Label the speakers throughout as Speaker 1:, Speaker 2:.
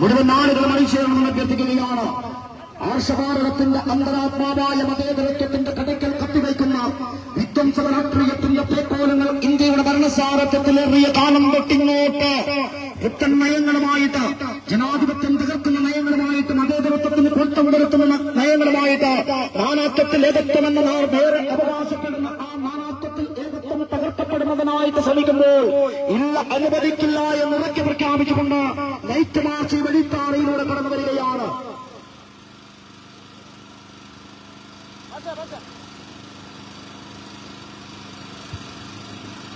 Speaker 1: മുഴുവൻ നാടുകളും അണിചേരണമെന്ന് അഭ്യർത്ഥിക്കുകയാണ്. ആർഷഭാരതത്തിന്റെ അന്തരാത്മാവായ മതേതരത്വത്തിന്റെ കടയ്ക്കൽ കത്തിവയ്ക്കുന്ന വിധ്വംസക രാഷ്ട്രീയത്തിന്റെ പേക്കോലങ്ങൾ ഇന്ത്യയുടെ ഭരണസാരഥ്യത്തിലേറിയ കാലം തൊട്ടിങ്ങോട്ട് പുത്തൻ നയങ്ങളുമായിട്ട്, ജനാധിപത്യം തകർക്കുന്ന നയങ്ങളുമായിട്ട്, മതേതരത്വത്തിന് കോട്ടം വരുത്തുന്ന നയങ്ങളുമായിട്ട്, നാനാത്വത്തിൽ ഏകത്വം എന്ന വേറെ അവകാശപ്പെടുന്ന ആ നാനാത്വത്തിൽ ഏകത്വം തകർക്കപ്പെടുന്നതിനായിട്ട് ശ്രമിക്കുമ്പോൾ ഇല്ല, അനുവദിക്കില്ല എന്ന് ഉറക്കെ പ്രഖ്യാപിച്ചുകൊണ്ട് നൈറ്റ് മാർച്ച് വെളിത്താറയിലൂടെ കടന്നു വരികയാണ്.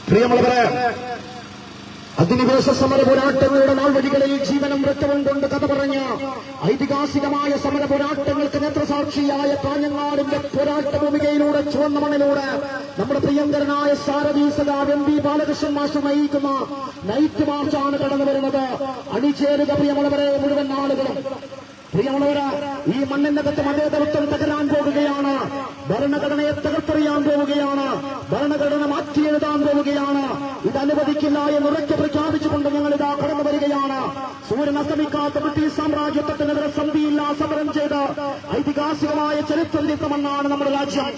Speaker 1: പ്രിയമുള്ളവരെ, അധിനിവേശ സമര പോരാട്ടങ്ങളുടെ നാൾവഴികളിൽ ജീവനും രക്തവും കൊണ്ട് കഥ പറഞ്ഞ ഐതിഹാസികമായ സമര പോരാട്ടങ്ങൾക്ക് നേത്രസാക്ഷിയായ കാഞ്ഞങ്ങാടിന്റെ പോരാട്ട ഭൂമികയിലൂടെ ചുവന്ന മണ്ണിലൂടെ നമ്മുടെ പ്രിയങ്കരനായ സാരഥി സഖാവ് എം. പി. ബാലകൃഷ്ണൻ മാസ്റ്റർ നയിക്കുന്ന നൈറ്റ് മാർച്ചാണ് കടന്നു വരുന്നത്. അണിചേരുക പ്രിയമുള്ളവരെ, മുഴുവൻ ആളുകളും. പ്രിയമുള്ളവരെ, ഈ മണ്ണിനകത്ത് മതേതരത്വം തകരാൻ പോവുകയാണ്. ഭരണഘടനയെ തകർത്തെറിയാൻ പോവുകയാണ്. ഭരണഘടന മാറ്റിയെഴുതാൻ പോവുകയാണ്. ഇത് അനുവദിക്കില്ല എന്ന് ഉറക്കെ പ്രഖ്യാപിച്ചുകൊണ്ട് ഞങ്ങൾ ഇതാ കടന്നു വരികയാണ്. സൂര്യൻ അസ്തമിക്കാത്ത ബ്രിട്ടീഷ് സാമ്രാജ്യത്വത്തിനെതിരെ സന്ധിയില്ല സമരം ചെയ്ത് ഐതിഹാസികമായ ചരിത്രം തീർത്തമെന്നാണ് നമ്മുടെ രാജ്യം.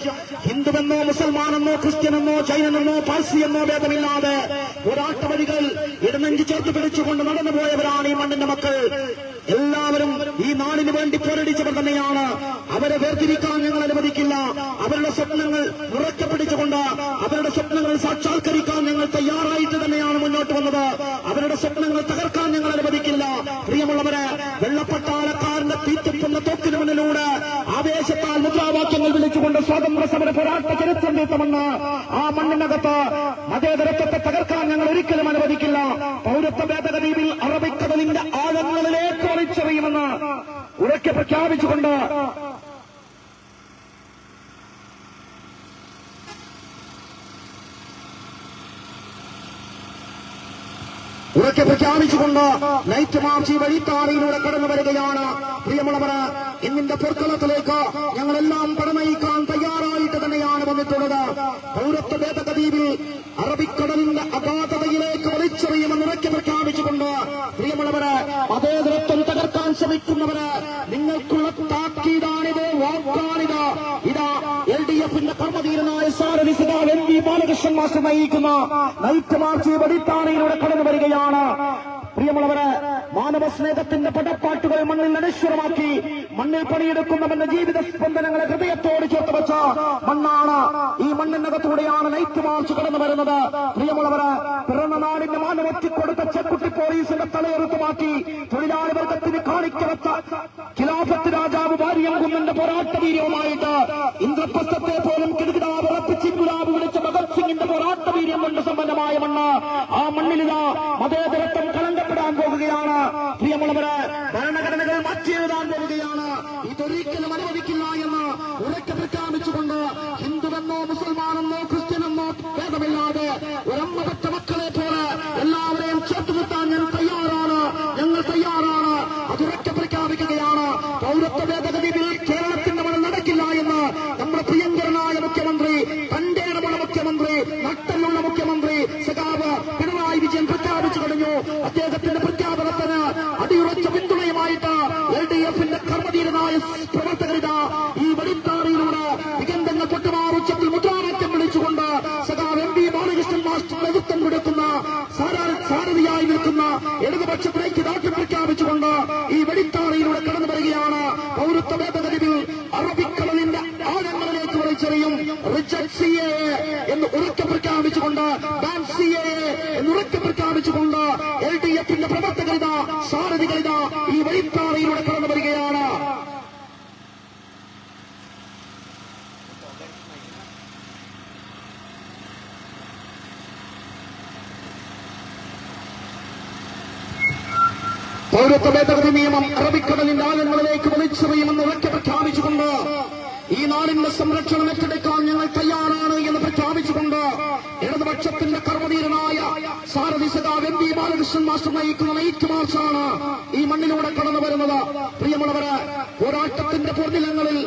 Speaker 1: ഹിന്ദുവെന്നോ മുസൽമാനെന്നോ ക്രിസ്ത്യനെന്നോ ജൈനനെന്നോ പാഴ്സിയെന്നോ ഭേദമില്ലാതെ പോരാട്ട വഴികൾ ഇടനെഞ്ചി ചേർത്ത് പിടിച്ചുകൊണ്ട് നടന്നുപോയവരാണ് ഈ മണ്ണിന്റെ മക്കൾ. എല്ലാവരും ഈ നാടിന് വേണ്ടി പോരടിച്ചവർ തന്നെയാണ്. അവരെ വേർതിരിക്കാൻ ഞങ്ങൾ അനുവദിക്കില്ല. അവരുടെ സ്വപ്നങ്ങൾ ഉറക്കെ പിടിച്ചുകൊണ്ട് അവരുടെ സ്വപ്നങ്ങൾ സാക്ഷാത്കരിക്കാൻ ഞങ്ങൾ തയ്യാറായിട്ട് തന്നെയാണ് മുന്നോട്ട് വന്നത്. അവരുടെ സ്വപ്നങ്ങൾ തകർക്കാൻ ഞങ്ങൾ അനുവദിക്കില്ല. പ്രിയമുള്ളവരെ, വെള്ളപ്പട്ടാളക്കാരന്റെ തീറ്റപ്പുന്ന തോക്കിന് മുന്നിലൂടെ ആവേശത്താൽ മുദ്രാവാക്യങ്ങൾ വിളിച്ചുകൊണ്ട് സ്വാതന്ത്ര്യ സമര പോരാട്ട ചരിത്രം തീർത്തമെന്ന് ആ മണ്ണിനകത്ത് മതേതരത്വത്തെ തകർക്കാൻ ഞങ്ങൾ ഒരിക്കലും അനുവദിക്കില്ല. പൗരത്വ ഭേദഗതി ബിൽ അറബിക്കടലിന്റെ ആഴങ്ങളിലേക്ക് വലിച്ചെറിയുമെന്ന് ഉറക്കെ പ്രഖ്യാപിച്ചുകൊണ്ട് നൈറ്റ് മാർച്ച് വഴിത്താറയിലൂടെ കടന്നു വരികയാണ്. പ്രിയമുള്ളവർ, ഇന്നിന്റെ പൊർക്കളത്തിലേക്ക് ഞങ്ങളെല്ലാം പടനയിക്കാൻ തയ്യാറായിട്ട് തന്നെയാണ് വന്നിട്ടുള്ളത്. പൗരത്വ ഭേദഗതി ബിൽ അറബിക്കടലിന്റെ അഗാധതയിലേക്ക് വലിച്ചെറിയുമെന്ന് ഉറക്കെ പ്രഖ്യാപിച്ചുകൊണ്ട് പ്രിയമുള്ളവരെ, മതേതരത്വം തകർക്കാൻ ശ്രമിക്കുന്നവര് നിങ്ങൾക്കുള്ള താക്കീതാണിത്, വാക്കാണിത്. ഇതാ LDFന്റെ കർമ്മധീരനായ സാരഥി സഖാവ് എം. പി. ബാലകൃഷ്ണൻ മാസ്റ്റർ നയിക്കുന്ന നൈറ്റ് മാർച്ച് വെളിത്താറയിലൂടെ കടന്നു വരികയാണ്. പ്രിയമുള്ളവരെ, മാനവ സ്നേഹത്തിന്റെ പടപ്പാട്ടുകൾ മണ്ണിൽ അനശ്വരമാക്കി മണ്ണിൽ പണിയെടുക്കുന്നവന്റെ ജീവിത സ്പന്ദനങ്ങളെ ഹൃദയത്തോട് ചേർത്ത് വെച്ച മണ്ണാണ്. ഈ മണ്ണിനകത്തൂടെയാണ് നൈറ്റ് മാർച്ച് കടന്നു വരുന്നത്. പ്രിയമുള്ളവരെ, പിറന്ന നാടിന്റെ മാനവത്തിൽ കൊടുത്ത ചെക്കുട്ടി പോലീസിന്റെ തലയെറുത്ത് മാറ്റി തൊഴിലാളി വർഗത്തിന് കാണിക്കവച്ച ഖിലാഫത്ത് രാജാവ് വാര്യംകുന്നന്റെ പോരാട്ട വീര്യവുമായിട്ട് ഇന്ദ്രപ്രസ്ഥത്തെ പോലും കിടുകിടാവ് ഉറപ്പിച്ച് ഗുലാബ് വിളിച്ച ഭഗത് സിംഗിന്റെ പോരാട്ട വീര്യം കൊണ്ട് സമ്പന്നമായ മണ്ണ്. ആ മണ്ണിലിതാ മതേതരത്വം കളങ്കപ്പെടാൻ പോകുകയാണ്. പ്രിയമുള്ളവരെ, ഭരണഘടനകൾ മാറ്റിയെഴുതാൻ പോവുകയാണ്. ഇതൊരിക്കലും അനുവദിക്കില്ല എന്ന് ഉറക്കെ പ്രഖ്യാപിച്ചുകൊണ്ട് ഹിന്ദുവെന്നോ മുസൽമാനെന്നോ ക്രിസ്ത്യനെന്നോ ഭേദമില്ലാതെ ഒരമ്മ പെറ്റ മക്കളെ പോലെ എല്ലാവരെയും ചേർത്ത് നിർത്താൻ ഞാൻ തയ്യാറാണ്, ഞങ്ങൾ തയ്യാറാണ്. അതുറക്കെ പ്രഖ്യാപിക്കുകയാണ്. പൗരത്വ ഭേദഗതി ബിൽ കേരളത്തിന്റെ മണ്ണിൽ നടക്കില്ല എന്ന് നമ്മുടെ പ്രിയങ്കരനായ മുഖ്യമന്ത്രി, തന്റെ ഇടമുള്ള മുഖ്യമന്ത്രി, നട്ടലുള്ള മുഖ്യമന്ത്രി സഖാവ് പിണറായി വിജയൻ പ്രഖ്യാപിച്ചു കഴിഞ്ഞു. അദ്ദേഹത്തിന്റെ പ്രഖ്യാപനത്തിന് അടിയുറച്ച പിന്തുണയുമായിട്ട് LDFന്റെ കർമ്മധീരനായ പ്രവർത്തകരിത ഈ വെളിത്താറിയിലൂടെ വികന്ധങ്ങൾ പൊട്ടുമാറുച്ചത്തിൽ മുദ്രാവാക്യം വിളിച്ചുകൊണ്ട് സഖാവ് എം. പി. ബാലകൃഷ്ണൻ മാസ്റ്റർ നേതൃത്വം കൊടുക്കുന്ന സാരഥിയായി നിൽക്കുന്ന ഇടതുപക്ഷത്തിലേക്ക് ദാർഢ്യം പ്രഖ്യാപിച്ചുകൊണ്ട് ഈ വെളിത്താറിയിലൂടെ കടന്നു വരികയാണ്. പൗരത്വ ഭേദഗതി ബിൽ അറബിക്കടലിന്റെ ആഴങ്ങളിലേക്ക് വലിച്ചെറിയും. റിജക്ട് CAA എന്ന് ഉറക്കെ പ്രഖ്യാപിച്ചുകൊണ്ട് ബാൻ CAA എന്ന് ഉറക്കെ പ്രഖ്യാപിച്ചുകൊണ്ട് LDFന്റെ പ്രവർത്തകരിത സാരഥികളിത ഈ വെളിത്താറിയിലൂടെ കടന്നു വരികയാണ്. പൗരത്വ ഭേദഗതി നിയമം അറബിക്കടലിന്റെ ആഴങ്ങളിലേക്ക് വലിച്ചെറിയുമെന്ന് ഉറക്കെ പ്രഖ്യാപിച്ചുകൊണ്ട് ഈ നാടിന്റെ സംരക്ഷണം ഏറ്റെടുക്കാൻ ഞങ്ങൾ തയ്യാറാണ് എന്ന് പ്രഖ്യാപിച്ചുകൊണ്ട് ഇടതുപക്ഷത്തിന്റെ കർമ്മധീരനായ സാരഥി സഖാവ് എം. പി. ബാലകൃഷ്ണൻ മാസ്റ്റർ നയിക്കുന്ന നൈറ്റ് മാർച്ചാണ് ഈ മണ്ണിലൂടെ കടന്നു വരുന്നത്. പ്രിയമുള്ളവരെ, പോരാട്ടത്തിന്റെ പൊർനിലങ്ങളിൽ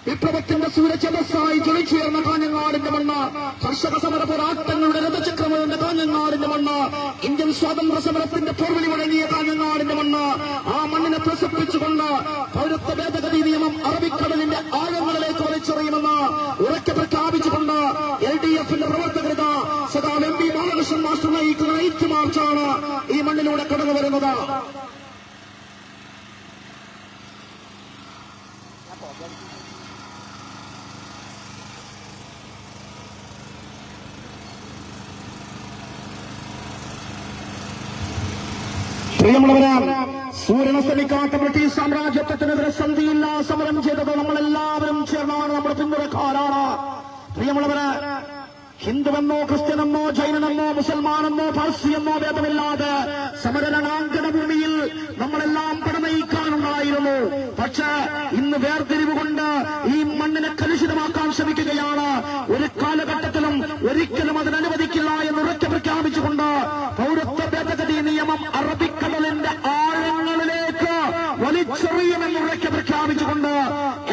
Speaker 1: വിപ്ലവത്തിന്റെ സൂര്യചേതസ്സായി ജ്വലിച്ചുയർന്ന കാഞ്ഞങ്ങാടിന്റെ മണ്ണ്, കർഷക സമര പോരാട്ടങ്ങളുടെ രഥചക്രമുള്ള കാഞ്ഞങ്ങാടിന്റെ മണ്ണ്, ഇന്ത്യൻ സ്വാതന്ത്ര്യ സമരത്തിന്റെ പോർവിളി മുഴങ്ങിയ കാഞ്ഞങ്ങാടിന്റെ മണ്ണ്, പ്രഖ്യാപിച്ചുകൊണ്ട് പൗരത്വ ഭേദഗതി നിയമം അറബിക്കടലിന്റെ ആഴങ്ങളിലേക്ക് വലിച്ചെറിയുമെന്ന് ഉറക്കെ പ്രഖ്യാപിച്ചുകൊണ്ട് LDF-ന്റെ പ്രവർത്തകരുത സദാ MP ബാലകൃഷ്ണൻ മാസ്റ്റർ നയിക്കുന്ന നൈറ്റ് മാർച്ചാണ് ഈ മണ്ണിലൂടെ കടന്നു വരുന്നത്. പ്രിയമുള്ളവരാണ്, സൂര്യനസ്തമിക്കാത്ത ബ്രിട്ടീഷ് സാമ്രാജ്യത്വത്തിനെതിരെ സന്ധിയില്ല സമരം ചെയ്തത് നമ്മളെല്ലാവരും ചേർന്നാണ്, നമ്മുടെ പിന്തുണക്കാരാണ്. പ്രിയമുള്ളവര്, ഹിന്ദുവെന്നോ ക്രിസ്ത്യനെന്നോ ജൈനനെന്നോ മുസൽമാനെന്നോ പാഴ്സിയെന്നോ ഭേദമില്ലാതെ സമരരണാങ്കണ ഭൂമിയിൽ നമ്മളെല്ലാം പടനയിക്കാനുണ്ടായിരുന്നു. പക്ഷേ ഇന്ന് വേർതിരിവ് കൊണ്ട് ഈ മണ്ണിനെ കലുഷിതമാക്കാൻ ശ്രമിക്കുകയാണ്. ഒരു കാലഘട്ടത്തിലും ഒരിക്കലും അതിനനുവദിക്കില്ല എന്ന് ഉറക്കെ പ്രഖ്യാപിച്ചുകൊണ്ട് പൗരത്വ ഭേദഗതി നിയമം അറബിക്കടലിന്റെ ആഴങ്ങളിലേക്ക് വലിച്ചെറിയുമെന്ന് ഉറക്കെ പ്രഖ്യാപിച്ചുകൊണ്ട്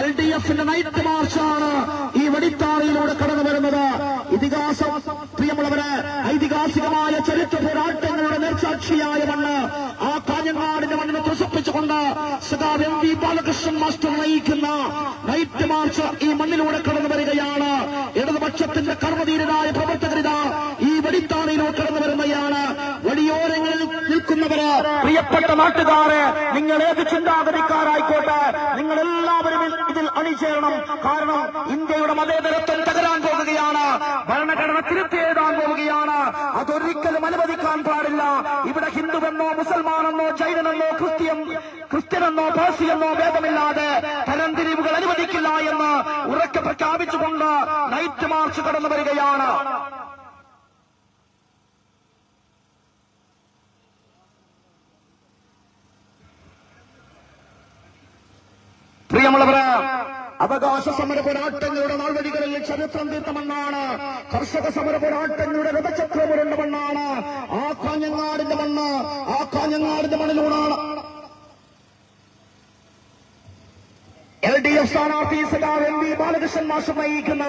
Speaker 1: LDF-ന്റെ നൈറ്റ് മാർച്ചാണ് ഈ വടിത്താറയിലൂടെ കടന്നു വരുന്നത്. ഇതിഹാസം, പ്രിയമുള്ളവരെ, ഐതിഹാസികമായ ചരിത്ര പോരാട്ടങ്ങളുടെ നേർസാക്ഷിയായ മണ്ണ്, ആ കാഞ്ഞങ്ങാടിന്റെ മണ്ണിനെ ത്രസിപ്പിച്ചുകൊണ്ട് സഖാവ് MP ബാലകൃഷ്ണൻ മാസ്റ്റർ നയിക്കുന്ന നൈറ്റ് മാർച്ച് ഈ മണ്ണിലൂടെ കടന്നു വരികയാണ്. ഇടതുപക്ഷത്തിന്റെ കർമ്മധീരരായ പ്രവർത്തകരിത ഈ വടിത്താറയിലൂടെ കടന്നു വരുന്നതാണ്. വടിയോരങ്ങളിൽ നിൽക്കുന്നവര്, പ്രിയപ്പെട്ട നാട്ടുകാരെ, നിങ്ങൾ ഏത് ചിന്താഗതിക്കാരായിക്കോട്ടെ, നിങ്ങൾ എല്ലാവരും ഇതിൽ അണിചേരണം. കാരണം ഇന്ത്യയുടെ മതേതരത്വം തകരാൻ പോകുകയാണ്, ഭരണഘടന തിരുത്തിയെഴുതാൻ പോവുകയാണ്. അതൊരിക്കലും അനുവദിക്കാൻ പാടില്ല. ഇവിടെ ഹിന്ദുവെന്നോ മുസൽമാനെന്നോ ജൈനനെന്നോ ക്രിസ്ത്യനെന്നോ പാഴ്സിയെന്നോ ഭേദമില്ലാതെ തരംതിരിവുകൾ അനുവദിക്കില്ല എന്ന് ഉറക്കെ പ്രഖ്യാപിച്ചുകൊണ്ട് നൈറ്റ് മാർച്ച് കടന്നു വരികയാണ്. പ്രിയമുള്ളവരെ, അവകാശ സമര പോരാട്ടങ്ങളുടെ നാൾവഴികളിൽ ചരിത്രം തീർത്ത മണ്ണാണ്. കർഷക സമര പോരാട്ടങ്ങളുടെ രഥചക്രമുരുണ്ട മണ്ണാണ് ആ കാഞ്ഞങ്ങാടിന്റെ മണ്ണ്. ആ കാഞ്ഞങ്ങാടിന്റെ മണ്ണിലൂടാണ് LDF സ്ഥാനാർത്ഥി സഖാവ് MP ബാലകൃഷ്ണൻ മാസ്റ്റർ നയിക്കുന്ന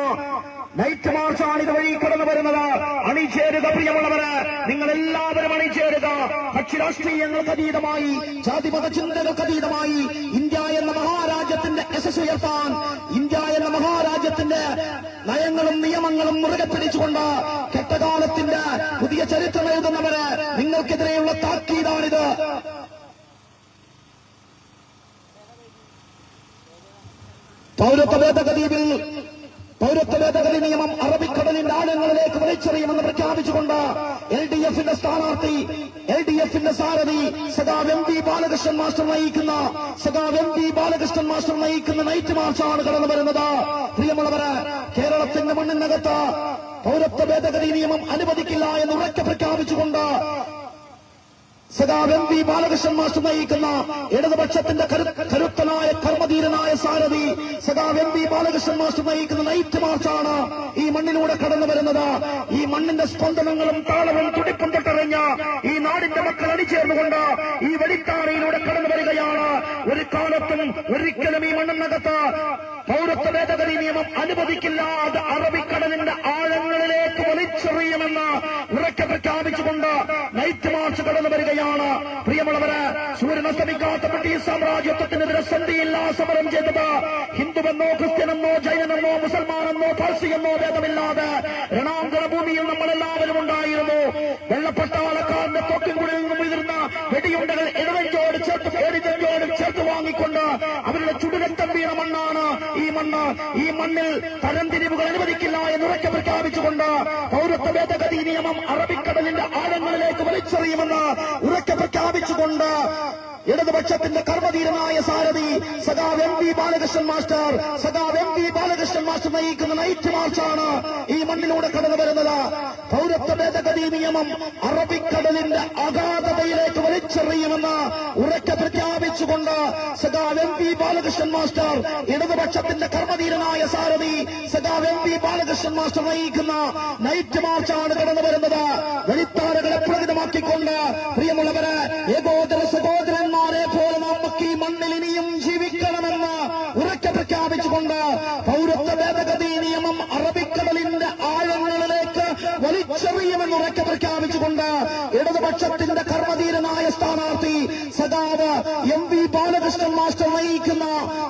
Speaker 1: നൈറ്റ് മാർച്ചാണ് ഇതുവഴി കടന്നു വരുന്നത്. അണിചേരുക പ്രിയമുള്ളവര്, നിങ്ങൾ എല്ലാവരും അണിചേരുക. കക്ഷി രാഷ്ട്രീയങ്ങൾക്ക് അതീതമായി, ജാതിമത ചിന്തകൾക്ക് അതീതമായി ഇന്ത്യ എന്ന മഹാരാജ്യത്തിന്റെ യശസ് ഉയർത്താൻ, ഇന്ത്യ എന്ന മഹാരാജ്യത്തിന്റെ നയങ്ങളും നിയമങ്ങളും മുറുകെ പിടിച്ചുകൊണ്ട് കെട്ടകാലത്തിന്റെ പുതിയ ചരിത്രം എഴുതുന്നവര്, നിങ്ങൾക്കെതിരെയുള്ള താക്കീതാണിത്. പൗരത്വ ഭേദഗതി നിയമം അറബിക്കടലിന്റെ ആഴങ്ങളിലേക്ക് വലിച്ചെറിയുമെന്ന് പ്രഖ്യാപിച്ചുകൊണ്ട് LDF-ന്റെ സ്ഥാനാർത്ഥി, LDF-ന്റെ സാരഥി സഖാവ് MP ബാലകൃഷ്ണൻ മാസ്റ്റർ നയിക്കുന്ന നൈറ്റ് മാർച്ചാണ് കടന്നു വരുന്നത്. പ്രിയമുള്ളവരെ, കേരളത്തിന്റെ മണ്ണിനകത്ത് പൗരത്വ ഭേദഗതി നിയമം അനുവദിക്കില്ല എന്ന് ഉറക്കെ പ്രഖ്യാപിച്ചുകൊണ്ട് സഖാവ് MP ബാലകൃഷ്ണൻ മാസ്റ്റർ നയിക്കുന്ന ഇടതുപക്ഷത്തിന്റെ കരുത്തനായ കർമ്മധീരനായ സാരഥി സഖാവ് MP ബാലകൃഷ്ണൻ മാസ്റ്റർ നയിക്കുന്ന നൈറ്റ് മാർച്ചാണ് ഈ മണ്ണിലൂടെ കടന്നു വരുന്നത്. ഈ മണ്ണിന്റെ സ്പന്ദനങ്ങളും താളവും തുടിപ്പും തൊട്ടറിഞ്ഞ ഈ നാടിന്റെ മക്കൾ അണിചേർന്നുകൊണ്ട് ഈ വെടിത്താറയിലൂടെ കടന്നു വരികയാണ്. ഒരു കാലത്തും ഒരിക്കലും ഈ മണ്ണിനകത്ത് പൗരത്വ ഭേദഗതി നിയമം അനുവദിക്കില്ല, അത് അറബിക്കടലിന്റെ ആഴങ്ങളിലേക്ക് വലിച്ചെറിയുമെന്ന് ഉറക്കെ പ്രഖ്യാപിച്ചുകൊണ്ട് നൈറ്റ് മാർച്ച് കടന്നു വരികയാണ്. പ്രിയമുള്ളവരെ, സൂര്യനസ്തമിക്കാത്ത ബ്രിട്ടീഷ് സാമ്രാജ്യത്വത്തിനെതിരെ സന്ധിയില്ല സമരം ചെയ്തത് ഹിന്ദുവെന്നോ ക്രിസ്ത്യനെന്നോ ജൈനനെന്നോ മുസൽമാനെന്നോ പാഴ്സിയെന്നോ ഭേദമില്ലാതെ രണാങ്കണ ഭൂമിയിൽ നമ്മളെല്ലാവരും ഉണ്ടായിരുന്നു. വെള്ളപ്പട്ടാളക്കാരന്റെ തോക്കിൻകുടിൽ നിന്നും ഉയർന്ന വെടിയുണ്ടകൾ ഇടവഞ്ചോട് ചേർത്ത് വാങ്ങിക്കൊണ്ട് അവരുടെ ചുടുരക്തം വീണ മണ്ണാണ് ഈ മണ്ണ്. ഈ മണ്ണിൽ തരംതിരിവുകൾ അനുവദിക്കില്ല എന്ന് ഉറക്കെ പ്രഖ്യാപിച്ചുകൊണ്ട് പൗരത്വ ഭേദഗതി നിയമം അറബിക്കടലിന്റെ ആഴങ്ങളിലേക്ക് വലിച്ചെറിയുമെന്ന് ഉറക്കെ പ്രഖ്യാപിച്ചുകൊണ്ട് ഇടതുപക്ഷത്തിന്റെ കർമ്മധീരനായ സാരഥി സഖാവ് MP ബാലകൃഷ്ണൻ മാസ്റ്റർ നയിക്കുന്ന നൈറ്റ് മാർച്ചാണ് ഈ മണ്ണിലൂടെ കടന്നു വരുന്നത്. പൗരത്വ ഭേദഗതി നിയമം അറബിക്കടലിന്റെ അഗാധതയിലേക്ക് വലിച്ചെറിയുമെന്ന് ഉറക്കെ പ്രഖ്യാപിച്ചുകൊണ്ട് സഖാവ് MP ബാലകൃഷ്ണൻ മാസ്റ്റർ, ഇടതുപക്ഷത്തിന്റെ കർമ്മധീരനായ സാരഥി സഖാവ് MP ബാലകൃഷ്ണൻ മാസ്റ്റർ നയിക്കുന്ന നൈറ്റ് മാർച്ചാണ് കടന്നു വരുന്നത്. വെളിത്താരകളെ പ്രകടമാക്കിക്കൊണ്ട് പ്രിയമുള്ളവരെ, ഏകോദര സഹോദരന്മാരെ പോലെ നമുക്ക് ഈ മണ്ണിൽ ഇനിയും ജീവിക്കണമെന്ന് ഉറക്കെ പ്രഖ്യാപിച്ചുകൊണ്ട് പൗരത്വ ഭേദഗതി നിയമം അറബിക്കടലിന്റെ ആഴങ്ങളിലേക്ക് വലിച്ചെറിയുമെന്ന് ഉറക്കെ പ്രഖ്യാപിച്ചുകൊണ്ട് ഇടതുപക്ഷത്തിന്റെ കർമ്മധീരനായ സ്ഥാനാർത്ഥി സഖാവ് MP ബാലകൃഷ്ണൻ മാസ്റ്റർ നയിക്കുന്ന